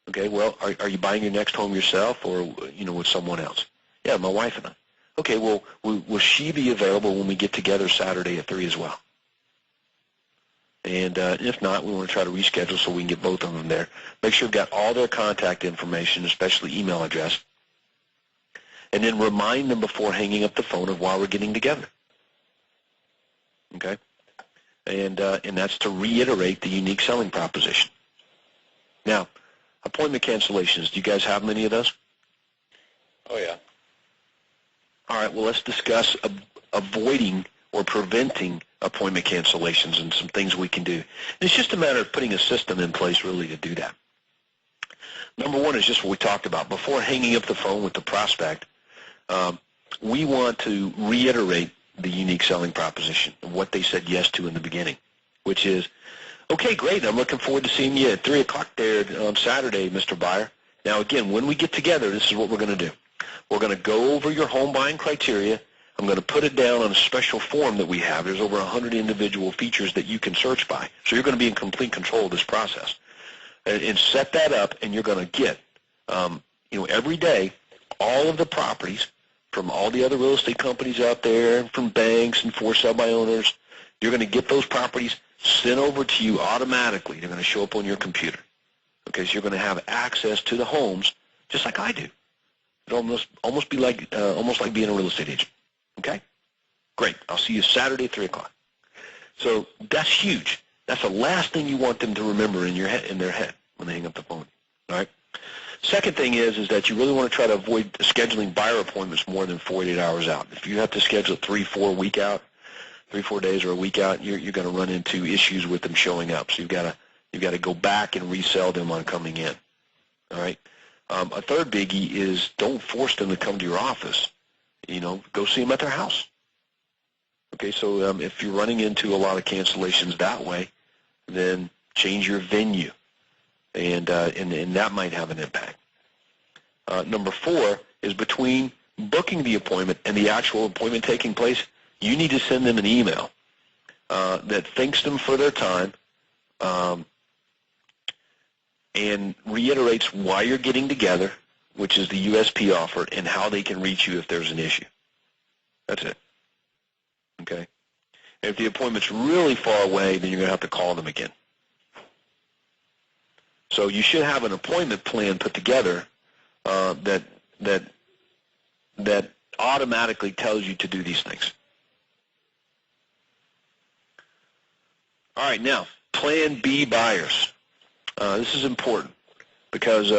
Okay, well, are you buying your next home yourself or, with someone else? Yeah, my wife and I. Okay, well, will she be available when we get together Saturday at 3 as well? And if not, we want to try to reschedule so we can get both of them there. Make sure you've got all their contact information, especially email address. And then remind them before hanging up the phone of why we're getting together. Okay? And that's to reiterate the unique selling proposition. Now, appointment cancellations, do you guys have many of those? Oh, yeah. All right, well, let's discuss avoiding or preventing appointment cancellations and some things we can do. And it's just a matter of putting a system in place really to do that. Number one is just what we talked about. Before hanging up the phone with the prospect, we want to reiterate the unique selling proposition and what they said yes to in the beginning, which is, okay, great, I'm looking forward to seeing you at 3 o'clock there on Saturday, Mr. Buyer. Now, again, when we get together, this is what we're going to do. We're going to go over your home buying criteria. I'm going to put it down on a special form that we have. There's over 100 individual features that you can search by. So you're going to be in complete control of this process. And set that up, and you're going to get, every day, all of the properties from all the other real estate companies out there, from banks and for sale by owners. You're going to get those properties sent over to you automatically. They're going to show up on your computer. Okay, so you're going to have access to the homes just like I do. It'll almost be like being a real estate agent. Okay? Great. I'll see you Saturday at 3 o'clock. So that's huge. That's the last thing you want them to remember in their head when they hang up the phone. All right? Second thing is that you really want to try to avoid scheduling buyer appointments more than 48 hours out. If you have to schedule 3-4 week out, 3-4 days or a week out, you're going to run into issues with them showing up. So you've got to go back and resell them on coming in. All right. A third biggie is don't force them to come to your office. Go see them at their house. Okay. So if you're running into a lot of cancellations that way, then change your venue. And that might have an impact. Number 4 is between booking the appointment and the actual appointment taking place, you need to send them an email that thanks them for their time and reiterates why you're getting together, which is the USP offer, and how they can reach you if there's an issue. That's it. Okay? And if the appointment's really far away, then you're going to have to call them again. So you should have an appointment plan put together that automatically tells you to do these things. All right, now, Plan B buyers. This is important because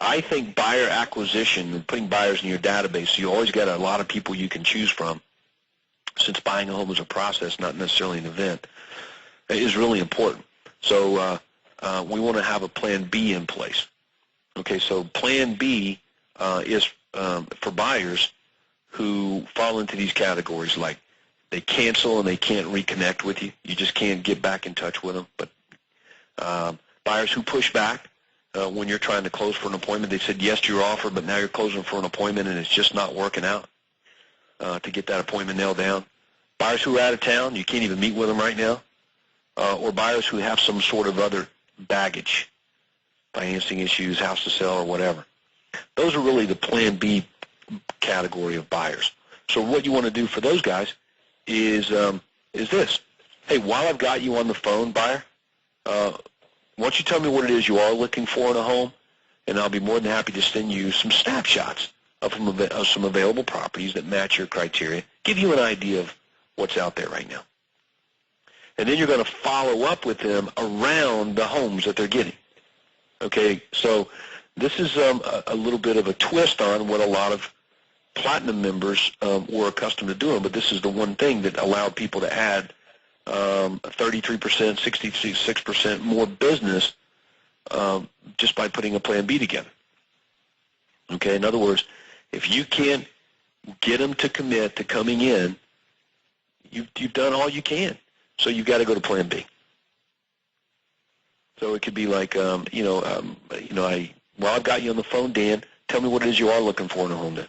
I think buyer acquisition and putting buyers in your database, you always got a lot of people you can choose from, since buying a home is a process, not necessarily an event, is really important. So we want to have a Plan B in place. Okay, so Plan B is for buyers who fall into these categories, like they cancel and they can't reconnect with you. You just can't get back in touch with them. But buyers who push back when you're trying to close for an appointment, they said yes to your offer, but now you're closing for an appointment and it's just not working out to get that appointment nailed down. Buyers who are out of town, you can't even meet with them right now. Or buyers who have some sort of other baggage. financing issues, house to sell, or whatever. Those are really the Plan B category of buyers. So what you want to do for those guys is this. Hey, while I've got you on the phone, buyer, why don't you tell me what it is you are looking for in a home, and I'll be more than happy to send you some snapshots of some available properties that match your criteria, give you an idea of what's out there right now. And then you're going to follow up with them around the homes that they're getting. Okay, so this is a little bit of a twist on what a lot of Platinum members were accustomed to doing, but this is the one thing that allowed people to add 33%, 66% more business just by putting a Plan B together. Okay, in other words, if you can't get them to commit to coming in, you've done all you can. So you've got to go to Plan B. So it could be like, while I've got you on the phone, Dan, tell me what it is you are looking for in a home then.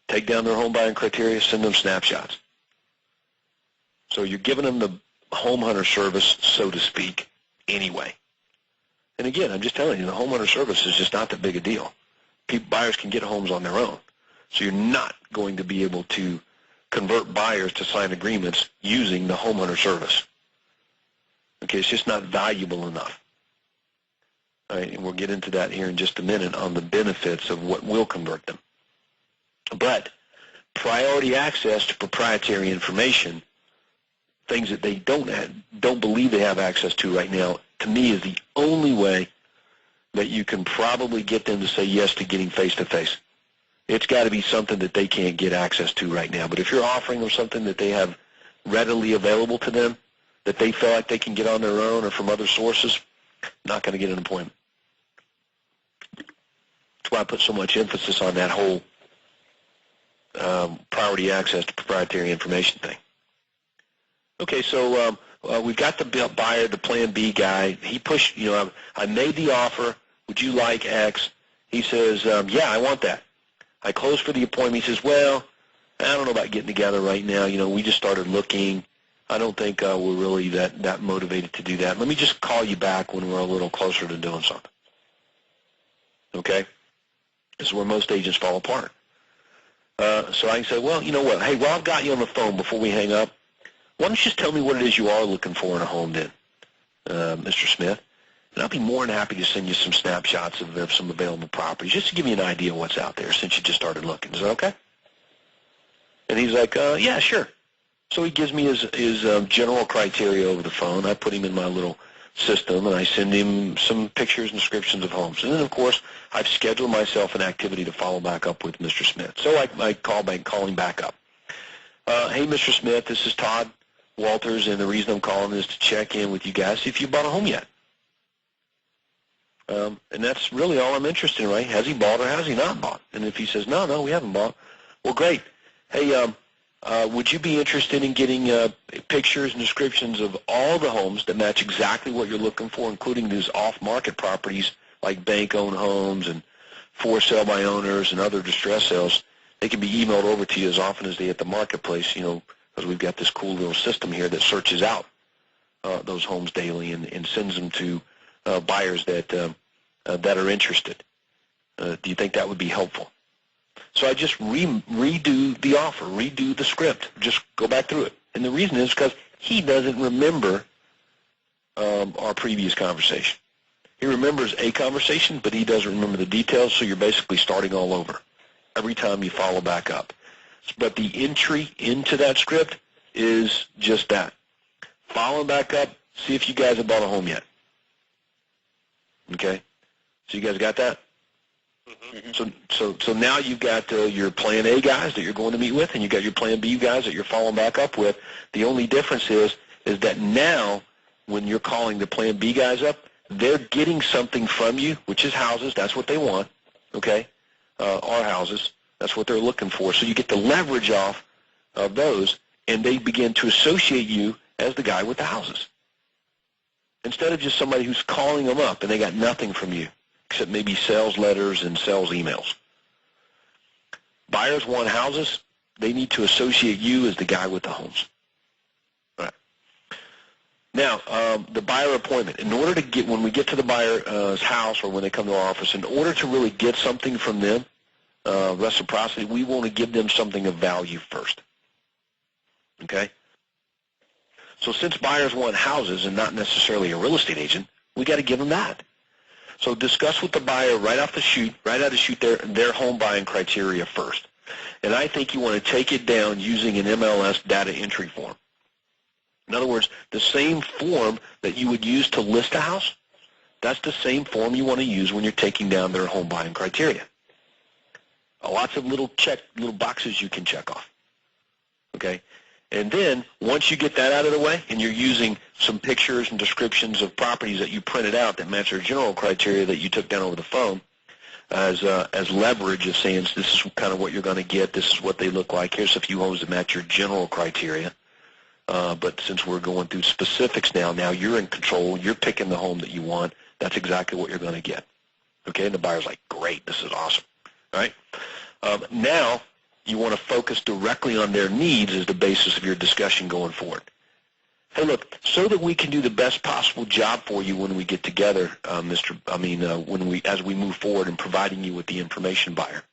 Take down their home buying criteria, send them snapshots. So you're giving them the home hunter service, so to speak, anyway. And again, I'm just telling you, the home hunter service is just not that big a deal. Buyers can get homes on their own. So you're not going to be able to convert buyers to sign agreements using the home hunter service. Okay, it's just not valuable enough. All right, and we'll get into that here in just a minute on the benefits of what will convert them. But priority access to proprietary information, things that they don't believe they have access to right now, to me is the only way that you can probably get them to say yes to getting face-to-face. It's got to be something that they can't get access to right now. But if you're offering them something that they have readily available to them, that they feel like they can get on their own or from other sources, not going to get an appointment. That's why I put so much emphasis on that whole priority access to proprietary information thing. Okay, so we've got the buyer, the Plan B guy. He pushed, I made the offer. Would you like X? He says, yeah, I want that. I closed for the appointment. He says, well, I don't know about getting together right now. We just started looking. I don't think we're really that motivated to do that. Let me just call you back when we're a little closer to doing something. Okay? This is where most agents fall apart. So I can say, well, you know what? Hey, while I've got you on the phone before we hang up, why don't you just tell me what it is you are looking for in a home then, Mr. Smith? And I'll be more than happy to send you some snapshots of some available properties just to give you an idea of what's out there since you just started looking. Is that okay? And he's like, yeah, sure. So he gives me his general criteria over the phone. I put him in my little system, and I send him some pictures and descriptions of homes. And then, of course, I've scheduled myself an activity to follow back up with Mr. Smith. So I call him back up. Hey, Mr. Smith, this is Todd Walters, and the reason I'm calling is to check in with you guys, see if you bought a home yet. And that's really all I'm interested in, right? Has he bought or has he not bought? And if he says, no, we haven't bought, well, great. Hey, would you be interested in getting pictures and descriptions of all the homes that match exactly what you're looking for, including these off-market properties like bank-owned homes and for sale by owners and other distress sales? They can be emailed over to you as often as they hit the marketplace, because we've got this cool little system here that searches out those homes daily and sends them to buyers that are interested. Do you think that would be helpful? So I just redo the offer, redo the script, just go back through it. And the reason is because he doesn't remember our previous conversation. He remembers a conversation, but he doesn't remember the details, so you're basically starting all over every time you follow back up. But the entry into that script is just that. Follow back up, see if you guys have bought a home yet. Okay? So you guys got that? Mm-hmm. So now you've got your Plan A guys that you're going to meet with, and you've got your Plan B guys that you're following back up with. The only difference is that now when you're calling the Plan B guys up, they're getting something from you, which is houses. That's what they want, okay? Our houses. That's what they're looking for. So you get the leverage off of those, and they begin to associate you as the guy with the houses. Instead of just somebody who's calling them up and they got nothing from you, except maybe sales letters and sales emails. Buyers want houses. They need to associate you as the guy with the homes. All right. Now, the buyer appointment. In order to get, when we get to the buyer's house or when they come to our office, in order to really get something from them, reciprocity, we want to give them something of value first. Okay? So since buyers want houses and not necessarily a real estate agent, we got to give them that. So discuss with the buyer right out the chute their home buying criteria first. And I think you want to take it down using an MLS data entry form. In other words, the same form that you would use to list a house, that's the same form you want to use when you're taking down their home buying criteria. Lots of little boxes you can check off. Okay? And then once you get that out of the way and you're using some pictures and descriptions of properties that you printed out that match their general criteria that you took down over the phone as leverage of saying this is kind of what you're going to get, this is what they look like, here's a few homes that match your general criteria. But since we're going through specifics now you're in control, you're picking the home that you want, that's exactly what you're going to get. Okay, and the buyer's like, great, this is awesome. All right? Now you want to focus directly on their needs as the basis of your discussion going forward. Hey, look, so that we can do the best possible job for you when we get together, as we move forward in providing you with the information, buyer.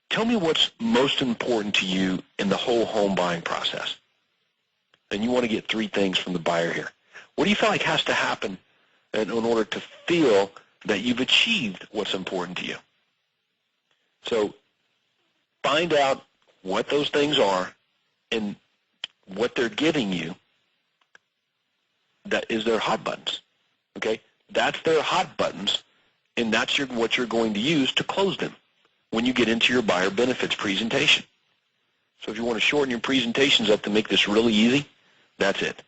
Tell me what's most important to you in the whole home buying process. And you want to get 3 things from the buyer here. What do you feel like has to happen in order to feel that you've achieved what's important to you? So find out what those things are and what they're giving you that is their hot buttons. Okay? That's their hot buttons, and that's what you're going to use to close them when you get into your buyer benefits presentation. So if you want to shorten your presentations up to make this really easy, that's it.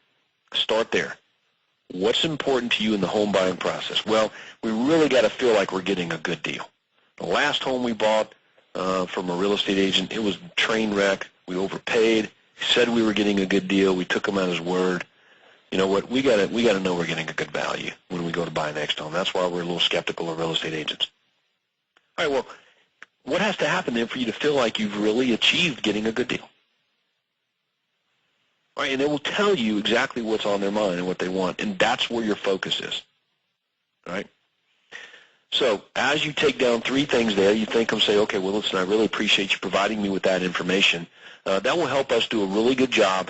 Start there. What's important to you in the home buying process? Well, we really got to feel like we're getting a good deal. The last home we bought from a real estate agent, it was a train wreck. We overpaid. He said we were getting a good deal. We took him at his word. You know what? We got to know we're getting a good value when we go to buy next home. That's why we're a little skeptical of real estate agents. All right, well, what has to happen then for you to feel like you've really achieved getting a good deal? All right, and it will tell you exactly what's on their mind and what they want, and that's where your focus is. All right? So as you take down 3 things there, you think and say, okay, well, listen, I really appreciate you providing me with that information. That will help us do a really good job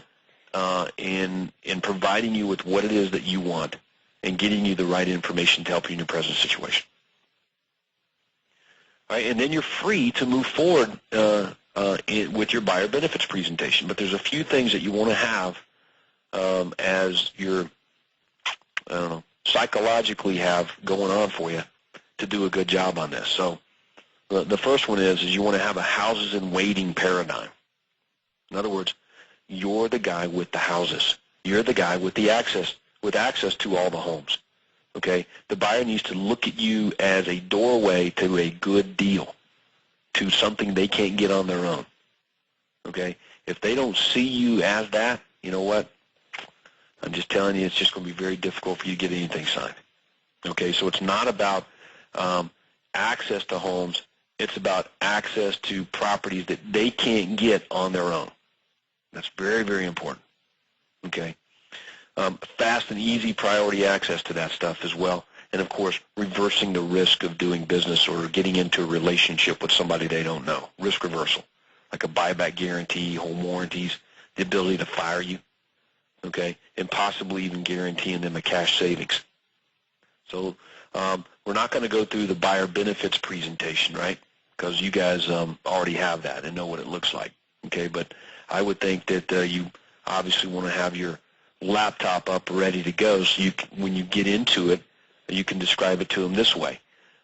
in providing you with what it is that you want and getting you the right information to help you in your present situation. All right, and then you're free to move forward with your buyer benefits presentation. But there's a few things that you want to have as your, psychologically have going on for you to do a good job on this. So the first one is you want to have a houses in waiting paradigm. In other words, you're the guy with the houses. You're the guy with access to all the homes. Okay? The buyer needs to look at you as a doorway to a good deal, to something they can't get on their own. Okay? If they don't see you as that, you know what? I'm just telling you, it's just going to be very difficult for you to get anything signed. Okay? So it's not about access to homes. It's about access to properties that they can't get on their own. That's very, very important. Okay? Fast and easy priority access to that stuff as well. And, of course, reversing the risk of doing business or getting into a relationship with somebody they don't know. Risk reversal, like a buyback guarantee, home warranties, the ability to fire you, okay, and possibly even guaranteeing them a cash savings. So we're not going to go through the buyer benefits presentation, right, because you guys already have that and know what it looks like, okay? But I would think that you obviously want to have your laptop up ready to go so when you get into it, you can describe it to them this way.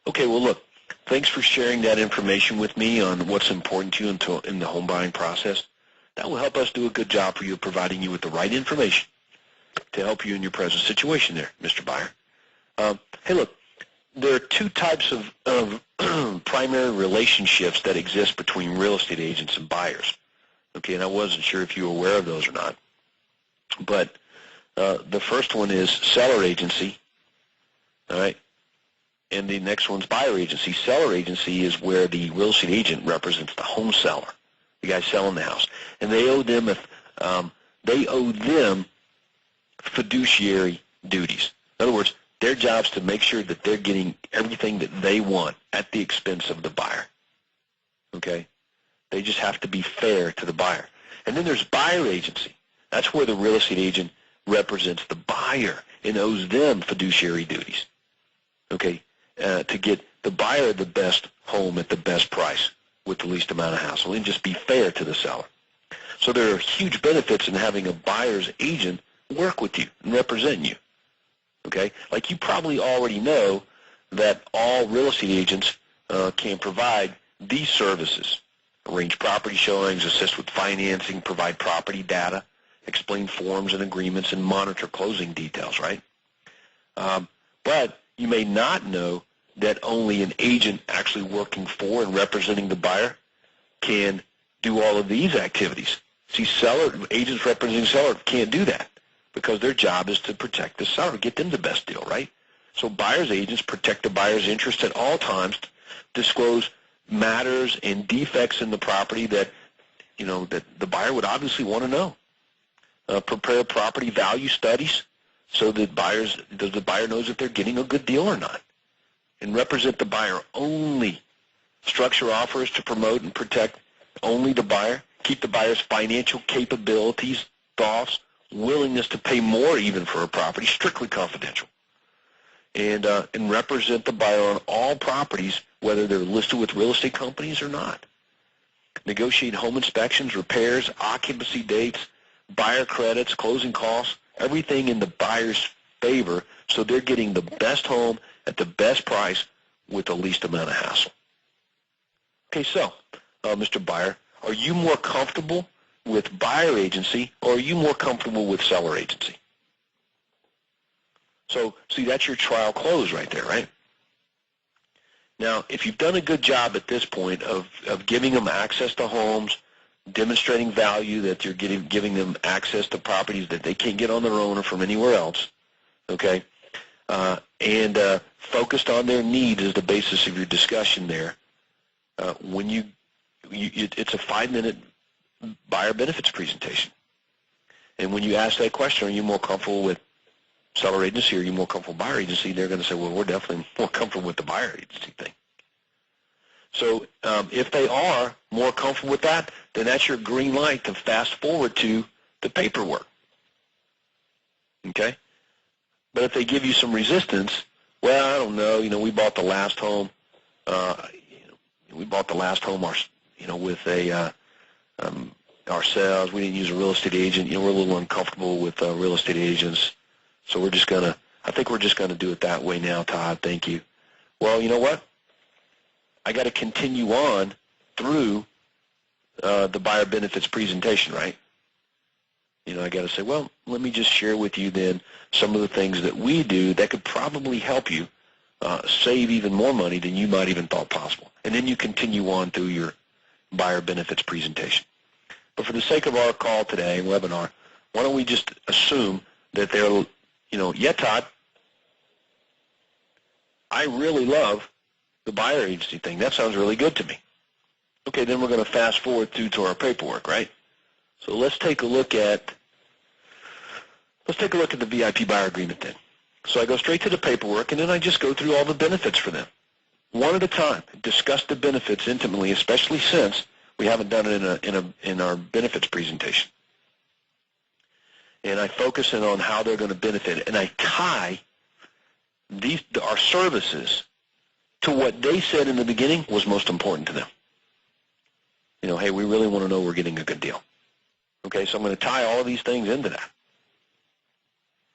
Okay, well, look, thanks for sharing that information with me on what's important to you in the home buying process. That will help us do a good job for you, providing you with the right information to help you in your present situation there, Mr. Buyer. Hey, look, there are 2 types of primary relationships that exist between real estate agents and buyers. Okay, and I wasn't sure if you were aware of those or not. But the first one is seller agency, all right, and the next one's buyer agency. Seller agency is where the real estate agent represents the home seller, the guy selling the house, and they owe them fiduciary duties. In other words, their job's to make sure that they're getting everything that they want at the expense of the buyer. Okay? They just have to be fair to the buyer. And then there's buyer agency. That's where the real estate agent represents the buyer and owes them fiduciary duties. Okay? To get the buyer the best home at the best price with the least amount of hassle and just be fair to the seller. So there are huge benefits in having a buyer's agent work with you and represent you. Okay? Like you probably already know that all real estate agents can provide these services: arrange property showings, assist with financing, provide property data, explain forms and agreements, and monitor closing details, right? But you may not know that only an agent actually working for and representing the buyer can do all of these activities. See, agents representing seller can't do that because their job is to protect the seller, get them the best deal, right? So buyer's agents protect the buyer's interest at all times, disclose matters and defects in the property that, that the buyer would obviously want to know. Prepare property value studies so that the buyer knows if they're getting a good deal or not. And represent the buyer only. Structure offers to promote and protect only the buyer. Keep the buyer's financial capabilities, thoughts, willingness to pay more even for a property strictly confidential. And represent the buyer on all properties, whether they're listed with real estate companies or not. Negotiate home inspections, repairs, occupancy dates, buyer credits, closing costs, everything in the buyer's favor so they're getting the best home at the best price with the least amount of hassle. Okay, so, Mr. Buyer, are you more comfortable with buyer agency or are you more comfortable with seller agency? So, see, that's your trial close right there, right? Now, if you've done a good job at this point of giving them access to homes, demonstrating value that you're giving them access to properties that they can't get on their own or from anywhere else, okay, and focused on their needs as the basis of your discussion there, when it's a 5-minute buyer benefits presentation. And when you ask that question, are you more comfortable with seller agency or are you more comfortable with buyer agency, they're going to say, well, we're definitely more comfortable with the buyer agency thing. So if they are more comfortable with that, then that's your green light to fast forward to the paperwork. Okay? But if they give you some resistance, well, I don't know, we bought the last home, with ourselves. We didn't use a real estate agent. We're a little uncomfortable with real estate agents. So I think we're just going to do it that way now, Todd. Thank you. Well, you know what? I got to continue on through the buyer benefits presentation, right? I got to say, well, let me just share with you then some of the things that we do that could probably help you save even more money than you might even thought possible. And then you continue on through your buyer benefits presentation. But for the sake of our call today and webinar, why don't we just assume that they're, yeah, Todd, I really love the buyer agency thing. That sounds really good to me. Okay, then we're going to fast forward through to our paperwork, right? So let's take a look at the VIP buyer agreement then. So I go straight to the paperwork, and then I just go through all the benefits for them, one at a time. Discuss the benefits intimately, especially since we haven't done it in our benefits presentation. And I focus in on how they're going to benefit, and I tie our services to what they said in the beginning was most important to them. Hey, we really want to know we're getting a good deal. Okay, so I'm going to tie all of these things into that.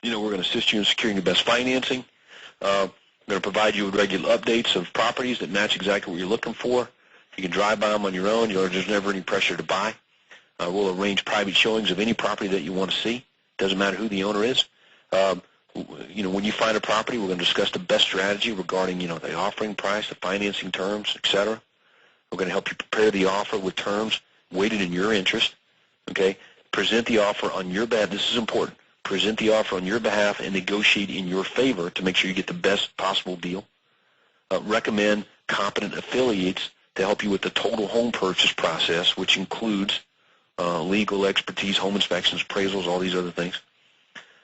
We're going to assist you in securing the best financing. We're going to provide you with regular updates of properties that match exactly what you're looking for. You can drive by them on your own. There's never any pressure to buy. We'll arrange private showings of any property that you want to see. Doesn't matter who the owner is. When you find a property, we're going to discuss the best strategy regarding, the offering price, the financing terms, etc. We're going to help you prepare the offer with terms weighted in your interest. Okay? Present the offer on your behalf. This is important. Present the offer on your behalf and negotiate in your favor to make sure you get the best possible deal. Recommend competent affiliates to help you with the total home purchase process, which includes legal expertise, home inspections, appraisals, all these other things.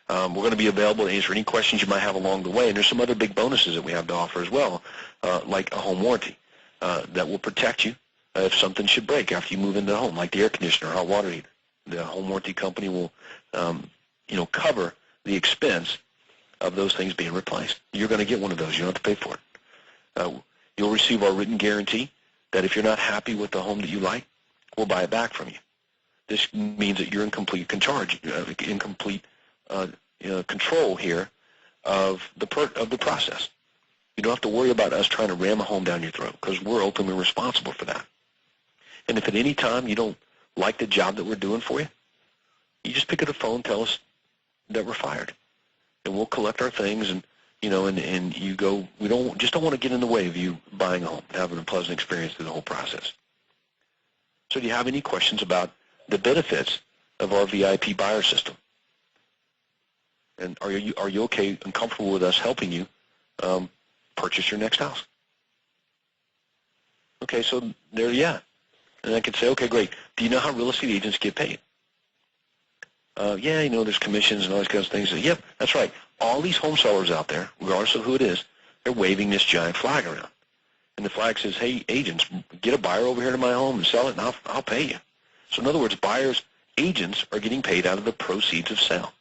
We're going to be available to answer any questions you might have along the way, and there's some other big bonuses that we have to offer as well, like a home warranty that will protect you if something should break after you move into the home, like the air conditioner or hot water heater. The home warranty company will, cover the expense of those things being replaced. You're going to get one of those. You don't have to pay for it. You'll receive our written guarantee that if you're not happy with the home that you like, we'll buy it back from you. This means that you're in complete control here of the process. You don't have to worry about us trying to ram a home down your throat because we're ultimately responsible for that. And if at any time you don't like the job that we're doing for you, you just pick up the phone, tell us that we're fired, and we'll collect our things and you go. We don't want to get in the way of you buying a home, having a pleasant experience through the whole process. So do you have any questions about the benefits of our VIP buyer system? And are you okay and comfortable with us helping you purchase your next house? Okay, so there, yeah. And I could say, okay, great. Do you know how real estate agents get paid? Yeah, there's commissions and all these kinds of things. Yep, that's right. All these home sellers out there, regardless of who it is, they're waving this giant flag around. And the flag says, hey, agents, get a buyer over here to my home and sell it, and I'll pay you. So in other words, buyers, agents are getting paid out of the proceeds of sale.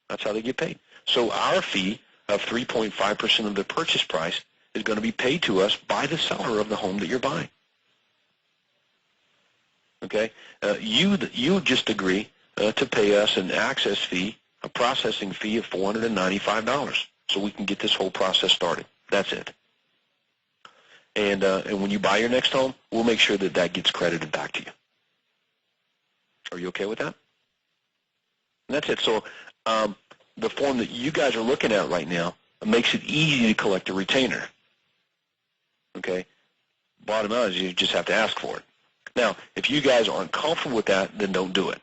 That's how they get paid. So our fee of 3.5% of the purchase price is going to be paid to us by the seller of the home that you're buying. Okay? You just agree to pay us an access fee, a processing fee of $495, so we can get this whole process started. That's it. And when you buy your next home, we'll make sure that that gets credited back to you. Are you okay with that? And that's it. So the form that you guys are looking at right now makes it easy to collect a retainer. Okay? Bottom line is you just have to ask for it. Now, if you guys aren't comfortable with that, then don't do it.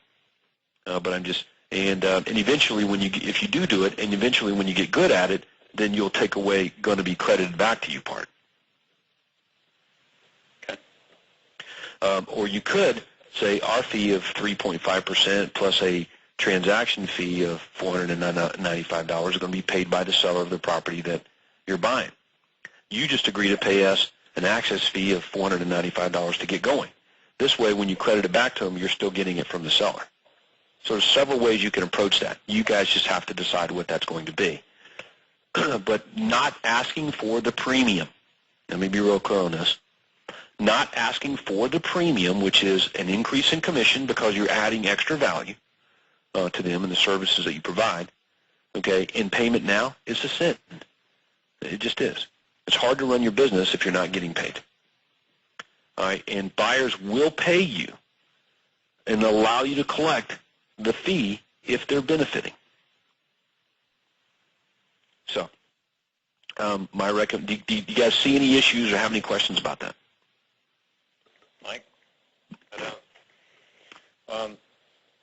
But I'm just and eventually if you do it, and eventually when you get good at it, then you'll take away going to be credited back to you part. Okay. Or you could say our fee of 3.5% plus a transaction fee of $495 are going to be paid by the seller of the property that you're buying. You just agree to pay us an access fee of $495 to get going. This way, when you credit it back to them, you're still getting it from the seller. So there's several ways you can approach that. You guys just have to decide what that's going to be. But not asking for the premium. Let me be real clear on this. Not asking for the premium, which is an increase in commission because you're adding extra value to them and the services that you provide, okay, in payment now is a sin. It just is. It's hard to run your business if you're not getting paid. All right, and buyers will pay you and allow you to collect the fee if they're benefiting. So, do you guys see any issues or have any questions about that? Mike?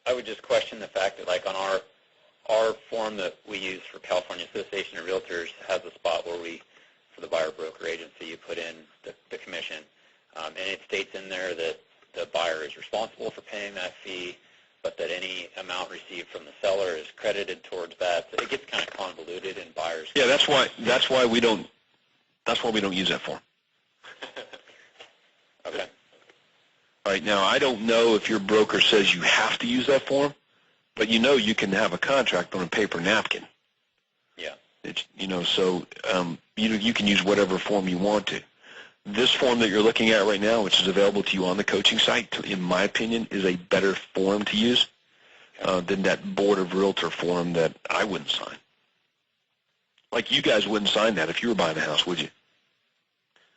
I would just question the fact that, like, on our form that we use for California Association of Realtors has a spot where for the buyer broker agency, you put in the commission, and it states in there that the buyer is responsible for paying that fee, but that any amount received from the seller is credited towards that. So it gets kind of convoluted in buyers. Yeah, that's why we don't use that form. Okay. All right, now I don't know if your broker says you have to use that form, but you can have a contract on a paper napkin. Yeah. So you can use whatever form you want to. This form that you're looking at right now, which is available to you on the coaching site, in my opinion, is a better form to use than that Board of Realtor form that I wouldn't sign. Like you guys wouldn't sign that if you were buying a house, would you?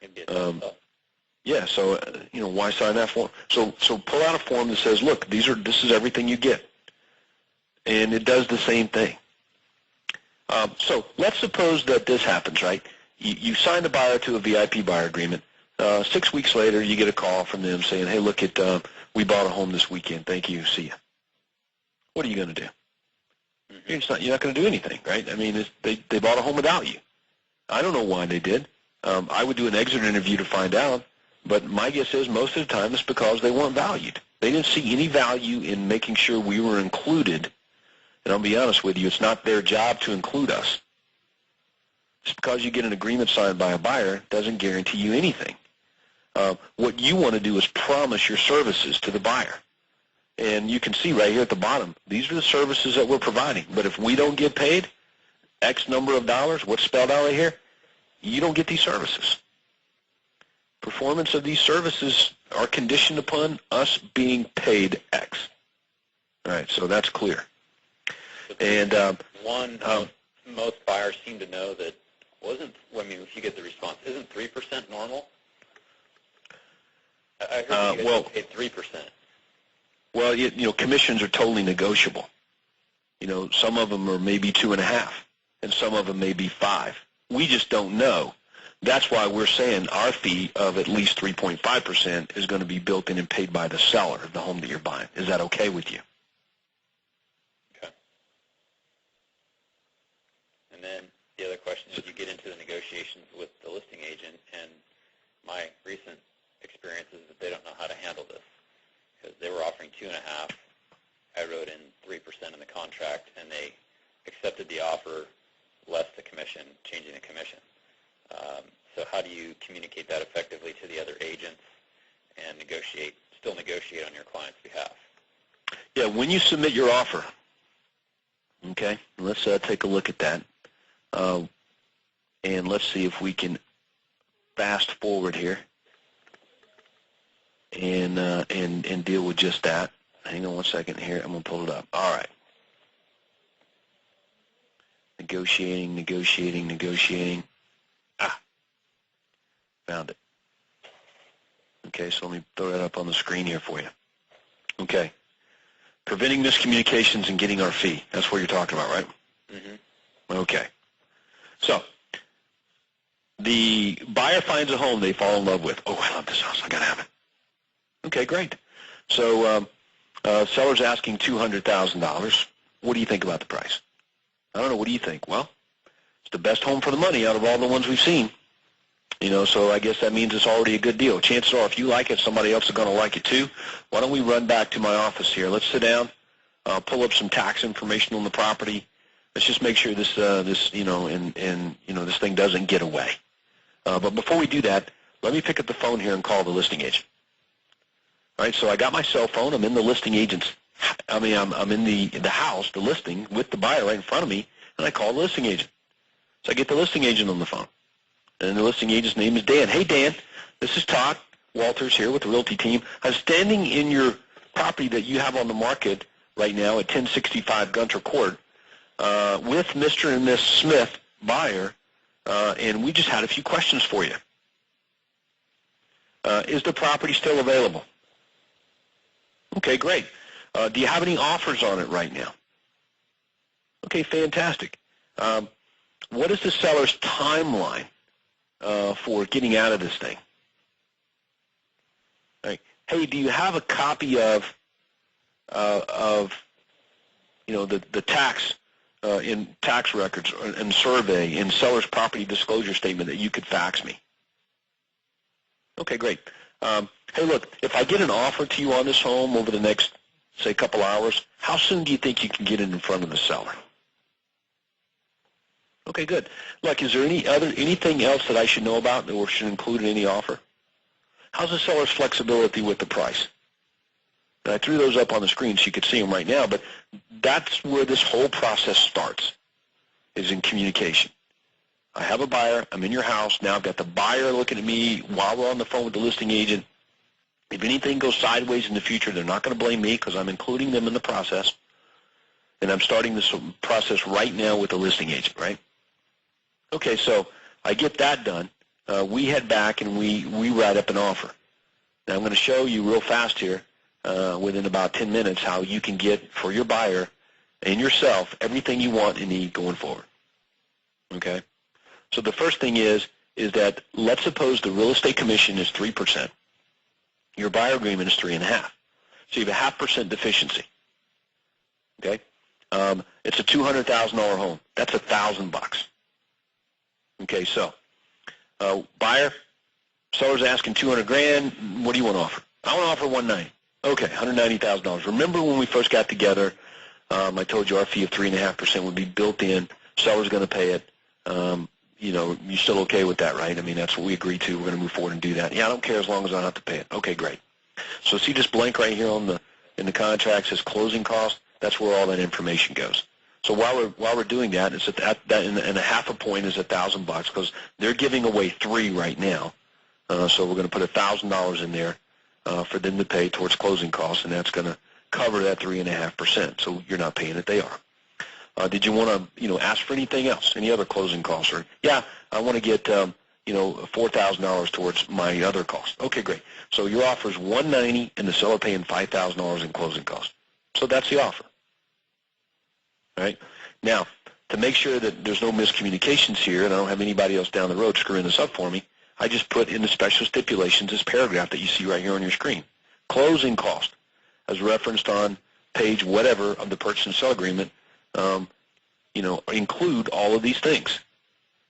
It'd be a tough stuff. Yeah, so why sign that form? So pull out a form that says, look, this is everything you get, and it does the same thing. So let's suppose that this happens, right? You sign the buyer to a VIP buyer agreement. 6 weeks later, you get a call from them saying, hey, look, we bought a home this weekend. Thank you. See ya. What are you going to do? Mm-hmm. You're not going to do anything, right? I mean, they bought a home without you. I don't know why they did. I would do an exit interview to find out, but my guess is most of the time it's because they weren't valued. They didn't see any value in making sure we were included And I'll be honest with you, it's not their job to include us. Just because you get an agreement signed by a buyer doesn't guarantee you anything. What you want to do is promise your services to the buyer. And you can see right here at the bottom, these are the services that we're providing. But if we don't get paid X number of dollars, what's spelled out right here, you don't get these services. Performance of these services are conditioned upon us being paid X. All right, so that's clear. And most buyers seem to know that if you get the response, isn't 3% normal? I heard you guys paid 3%. Well, commissions are totally negotiable. Some of them are maybe 2.5, and some of them may be 5. We just don't know. That's why we're saying our fee of at least 3.5% is going to be built in and paid by the seller of the home that you're buying. Is that okay with you? Okay. And then the other question is you get into the negotiations with the listing agent, and my recent experience is that they don't know how to handle this because they were offering 2.5. I wrote in 3% in the contract, and they accepted the offer less the commission, changing the commission. So how do you communicate that effectively to the other agents and still negotiate on your client's behalf? Yeah, when you submit your offer, okay, let's take a look at that. And let's see if we can fast forward here and deal with just that. Hang on one second here. I'm going to pull it up. All right. Negotiating. Found it. Okay, so let me throw that up on the screen here for you. Okay. Preventing miscommunications and getting our fee. That's what you're talking about, right? Mm-hmm. Okay. So the buyer finds a home they fall in love with. Oh, I love this house. I got to have it. Okay, great. So seller's asking $200,000. What do you think about the price? I don't know. What do you think? Well, it's the best home for the money out of all the ones we've seen. So I guess that means it's already a good deal. Chances are if you like it, somebody else is going to like it too. Why don't we run back to my office here? Let's sit down, pull up some tax information on the property. Let's just make sure this this thing doesn't get away. But before we do that, let me pick up the phone here and call the listing agent. All right, so I got my cell phone. I'm in the listing agent's. I'm in the house, the listing, with the buyer right in front of me, and I call the listing agent. So I get the listing agent on the phone. And the listing agent's name is Dan. Hey, Dan, this is Todd Walters here with the Realty team. I'm standing in your property that you have on the market right now at 1065 Gunter Court with Mr. and Miss Smith, buyer, and we just had a few questions for you. Is the property still available? Okay, great. Do you have any offers on it right now? Okay, fantastic. What is the seller's timeline for getting out of this thing? Right. Hey, do you have a copy of the tax in tax records and survey and seller's property disclosure statement that you could fax me? Okay, great. Hey, look, if I get an offer to you on this home over the next, say, couple hours, how soon do you think you can get it in front of the seller? Okay, good. Look, is there anything else that I should know about or should include in any offer? How's the seller's flexibility with the price? And I threw those up on the screen so you could see them right now, but that's where this whole process starts, is in communication. I have a buyer. I'm in your house. Now I've got the buyer looking at me while we're on the phone with the listing agent. If anything goes sideways in the future, they're not going to blame me because I'm including them in the process. And I'm starting this process right now with the listing agent, right? Okay, so I get that done. We head back and we write up an offer. Now I'm going to show you real fast here within about 10 minutes how you can get for your buyer and yourself everything you want and need going forward. Okay? So the first thing is that let's suppose the real estate commission is 3%. Your buyer agreement is 3.5%. So you have a 0.5% deficiency. Okay? It's a $200,000 home. That's $1,000. Okay, so buyer, seller's asking $200,000. What do you want to offer? I want to offer $190,000. Okay, $190,000. Remember when we first got together, I told you our fee of 3.5% would be built in. Seller's going to pay it. You know, you're still okay with that, right? I mean, that's what we agreed to. We're going to move forward and do that. Yeah, I don't care as long as I don't have to pay it. Okay, great. So see this blank right here on the in the contract says closing cost. That's where all that information goes. So while we're doing that, it's at that and a half a point is $1,000 because they're giving away 3 right now. So we're going to put $1,000 in there for them to pay towards closing costs, and that's going to cover that 3.5%. So you're not paying it; they are. Did you want to, ask for anything else? Any other closing costs? Or yeah, I want to get, $4,000 towards my other costs. Okay, great. So your offer is $190, and the seller paying $5,000 in closing costs. So that's the offer. All right. Now, to make sure that there's no miscommunications here, and I don't have anybody else down the road screwing this up for me, I just put in the special stipulations this paragraph that you see right here on your screen. Closing cost, as referenced on page whatever of the purchase and sale agreement, include all of these things.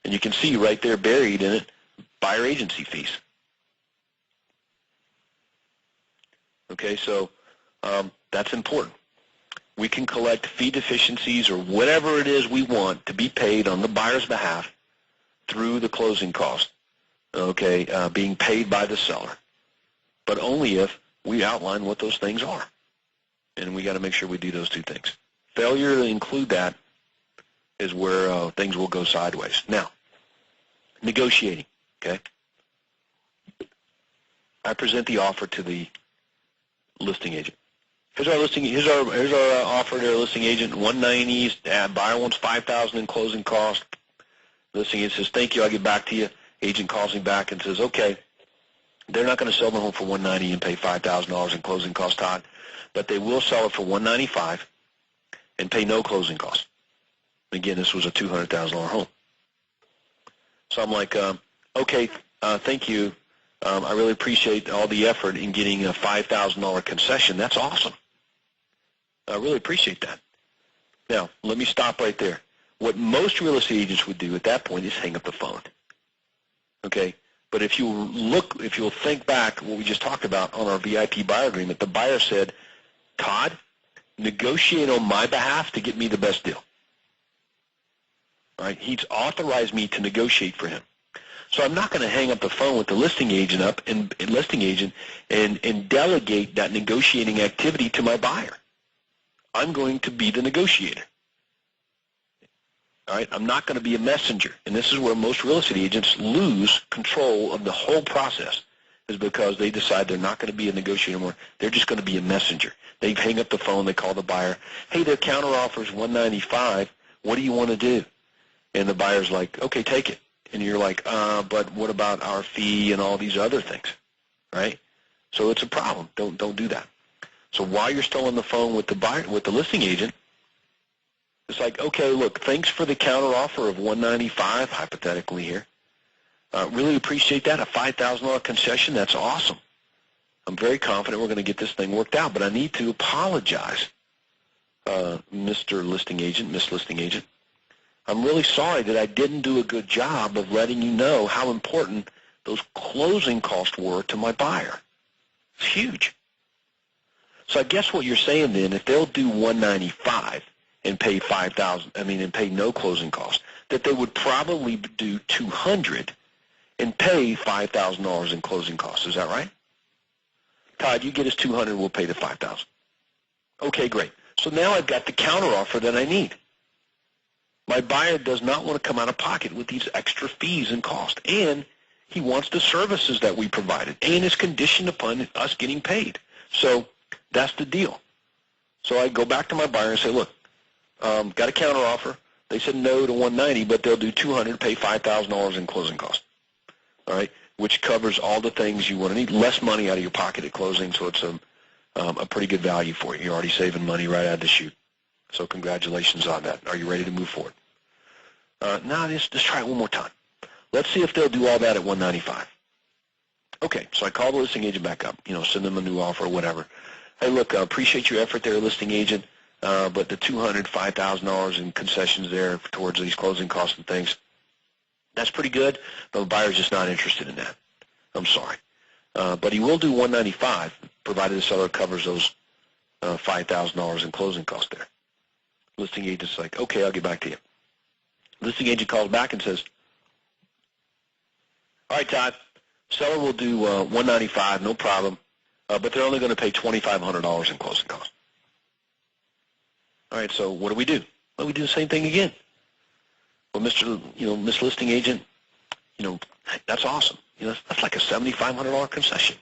And you can see right there buried in it, buyer agency fees. Okay, so that's important. We can collect fee deficiencies or whatever it is we want to be paid on the buyer's behalf through the closing cost, okay, being paid by the seller, but only if we outline what those things are. And we got to make sure we do those 2 things. Failure to include that is where things will go sideways. Now, negotiating, okay? I present the offer to the listing agent. Here's our listing. Here's our offer to our listing agent. 190. Buyer wants $5,000 in closing cost. Listing agent says, "Thank you. I'll get back to you." Agent calls me back and says, "Okay, they're not going to sell the home for 190 and pay $5,000 in closing cost, Todd, but they will sell it for 195 and pay no closing costs." Again, this was a $200,000 home. So I'm like, "Okay, thank you. I really appreciate all the effort in getting a $5,000 concession. That's awesome. I really appreciate that." Now, let me stop right there. What most real estate agents would do at that point is hang up the phone. Okay? But if you'll think back what we just talked about on our VIP buyer agreement, the buyer said, "Todd, negotiate on my behalf to get me the best deal." All right? He's authorized me to negotiate for him. So I'm not going to hang up the phone with the listing agent and delegate that negotiating activity to my buyer. I'm going to be the negotiator. All right? I'm not going to be a messenger. And this is where most real estate agents lose control of the whole process, is because they decide they're not going to be a negotiator anymore. They're just going to be a messenger. They hang up the phone. They call the buyer. "Hey, their counteroffer is 195. What do you want to do?" And the buyer's like, "Okay, take it." And you're like, "But what about our fee and all these other things?" Right? So it's a problem. Don't do that. So while you're still on the phone with the buyer, with the listing agent, it's like, "Okay, look, thanks for the counteroffer of 195, hypothetically here. Really appreciate that. A $5,000 concession. That's awesome. I'm very confident we're going to get this thing worked out, but I need to apologize, Mr. Listing Agent, Miss Listing Agent. I'm really sorry that I didn't do a good job of letting you know how important those closing costs were to my buyer. It's huge." So I guess what you're saying then, if they'll do 195 and pay and pay no closing costs, that they would probably do 200 and pay $5,000 in closing costs. Is that right? "Todd, you get us 200, we'll pay the 5,000. Okay, great. So now I've got the counteroffer that I need. My buyer does not want to come out of pocket with these extra fees and costs, and he wants the services that we provided, and is conditioned upon us getting paid. So that's the deal." So I go back to my buyer and say, "Look, got a counteroffer. They said no to 190, but they'll do 200, pay $5,000 in closing costs." All right, which covers all the things you want to need. Less money out of your pocket at closing, so it's a pretty good value for you. You're already saving money right out of the chute. So congratulations on that. Are you ready to move forward? Now just try it one more time. Let's see if they'll do all that at 195. Okay, so I call the listing agent back up, send them a new offer or whatever. "Hey, look, I appreciate your effort there, listing agent, but the $200, $5,000 in concessions there towards these closing costs and things, that's pretty good, but the buyer's just not interested in that. I'm sorry. But he will do 195, provided the seller covers those $5,000 in closing costs there." Listing agent's like, okay, I'll get back to you. Listing agent calls back and says, all right, Todd, seller will do $195, no problem, but they're only going to pay $2,500 in closing costs. All right, so what do? Well, we do the same thing again. Well, Miss Listing Agent, that's awesome. That's like a $7,500 concession.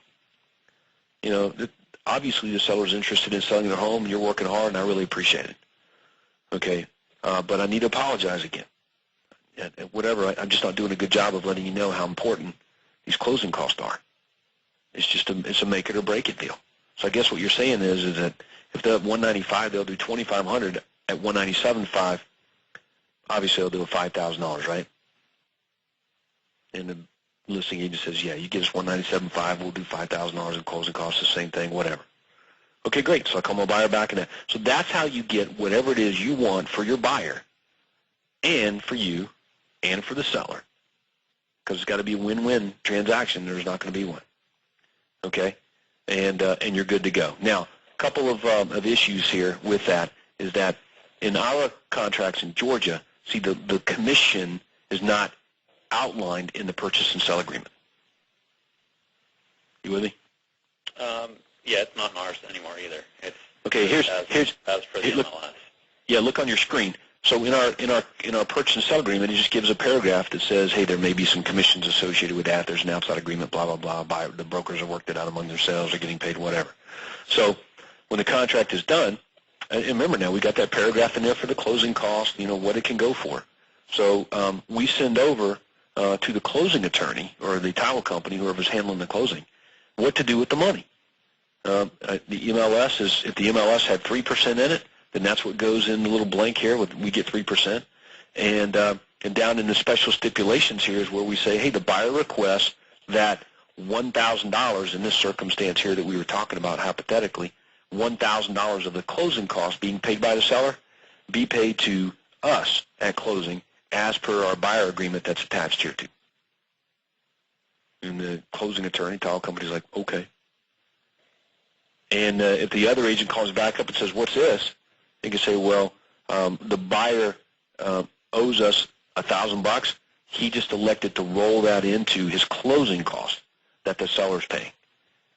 Obviously the seller's interested in selling their home, and you're working hard, and I really appreciate it. Okay, but I need to apologize again. Whatever, I'm just not doing a good job of letting you know how important these closing costs are. It's a make it or break it deal. So I guess what you're saying is that if they're at $195, they'll do $2,500 at $197.5. Obviously, they'll do a $5,000, right? And the listing agent says, yeah, you give us $197.5, we'll do $5,000 in closing costs, the same thing, whatever. Okay, great. So I call my buyer back, and so that's how you get whatever it is you want for your buyer, and for you, and for the seller, because it's got to be a win-win transaction. There's not going to be one. Okay, and you're good to go. Now, a couple of issues here with that is that in our contracts in Georgia, see, the commission is not outlined in the purchase and sell agreement. You with me? Yeah, it's not in ours anymore either. It's okay. Here's as for the MLS. Yeah, look on your screen. So in our purchase and sell agreement, it just gives a paragraph that says, hey, there may be some commissions associated with that. There's an outside agreement, blah blah blah. The brokers have worked it out among themselves. They're getting paid whatever. So when the contract is done, and remember now we got that paragraph in there for the closing cost. What it can go for. So we send over to the closing attorney or the title company, whoever's handling the closing, what to do with the money. The MLS is, if the MLS had 3% in it, then that's what goes in the little blank here. We get 3%. And down in the special stipulations here is where we say, hey, the buyer requests that $1,000 in this circumstance here that we were talking about hypothetically, $1,000 of the closing cost being paid by the seller be paid to us at closing as per our buyer agreement that's attached here to. And the closing attorney, title company, is like, okay. And if the other agent calls back up and says, what's this? They can say, well, the buyer owes us $1,000. He just elected to roll that into his closing cost that the seller's paying.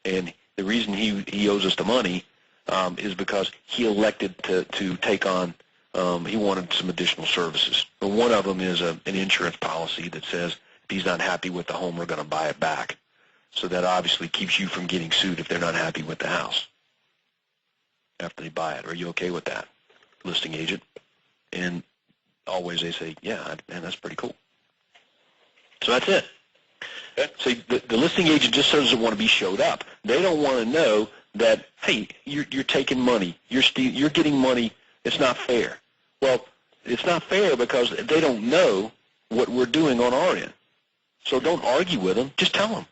And the reason he owes us the money is because he elected to take on, he wanted some additional services. But one of them is an insurance policy that says if he's not happy with the home, we're going to buy it back. So that obviously keeps you from getting sued if they're not happy with the house after they buy it. Are you okay with that, listing agent? And always they say, yeah, man, that's pretty cool. So that's it. Okay. So the listing agent just doesn't want to be showed up. They don't want to know that, hey, you're taking money. You're getting money. It's not fair. Well, it's not fair because they don't know what we're doing on our end. So don't argue with them. Just tell them.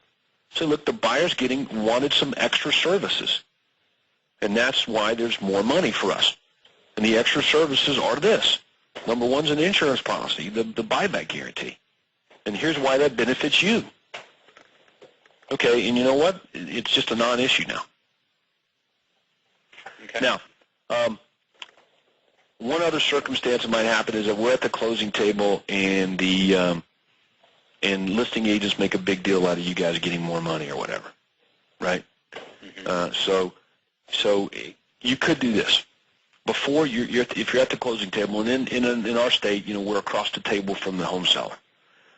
So look, the buyer's wanted some extra services, and that's why there's more money for us. And the extra services are this. Number one's an insurance policy, the buyback guarantee. And here's why that benefits you. Okay, and you know what? It's just a non-issue now. Okay. Now, one other circumstance that might happen is that we're at the closing table and the and listing agents make a big deal out of you guys getting more money or whatever, right? Mm-hmm. So you could do this before if you're at the closing table, and in our state, we're across the table from the home seller.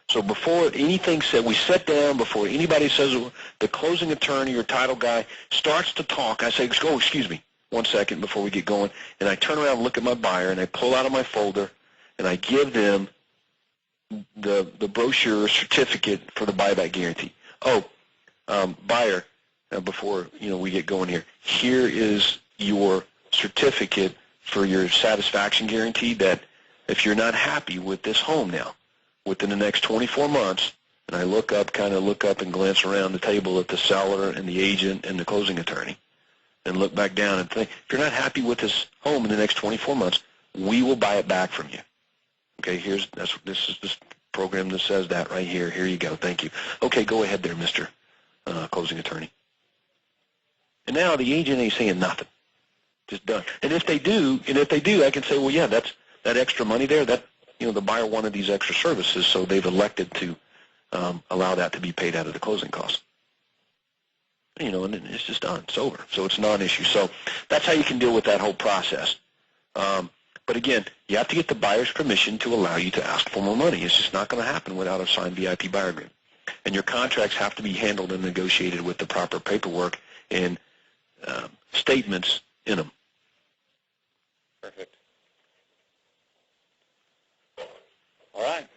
So before anything said, we sit down. Before anybody says, the closing attorney or title guy starts to talk, I say, oh, excuse me, 1 second before we get going, and I turn around and look at my buyer, and I pull out of my folder, and I give them the brochure certificate for the buyback guarantee. Oh, buyer, before we get going here is your certificate for your satisfaction guarantee that if you're not happy with this home now, within the next 24 months, and I look up and glance around the table at the seller and the agent and the closing attorney, and look back down and think, if you're not happy with this home in the next 24 months, we will buy it back from you. Okay, this is this program that says that right here. Here you go. Thank you. Okay, go ahead there, Mr. Closing attorney. And now the agent ain't saying nothing. Just done. And if they do, I can say, well, yeah, that's that extra money there. That the buyer wanted these extra services, so they've elected to allow that to be paid out of the closing costs. And it's just done. It's over. So it's a non-issue. So that's how you can deal with that whole process. But again, you have to get the buyer's permission to allow you to ask for more money. It's just not going to happen without a signed VIP buyer agreement. And your contracts have to be handled and negotiated with the proper paperwork and statements in them. Perfect. All right.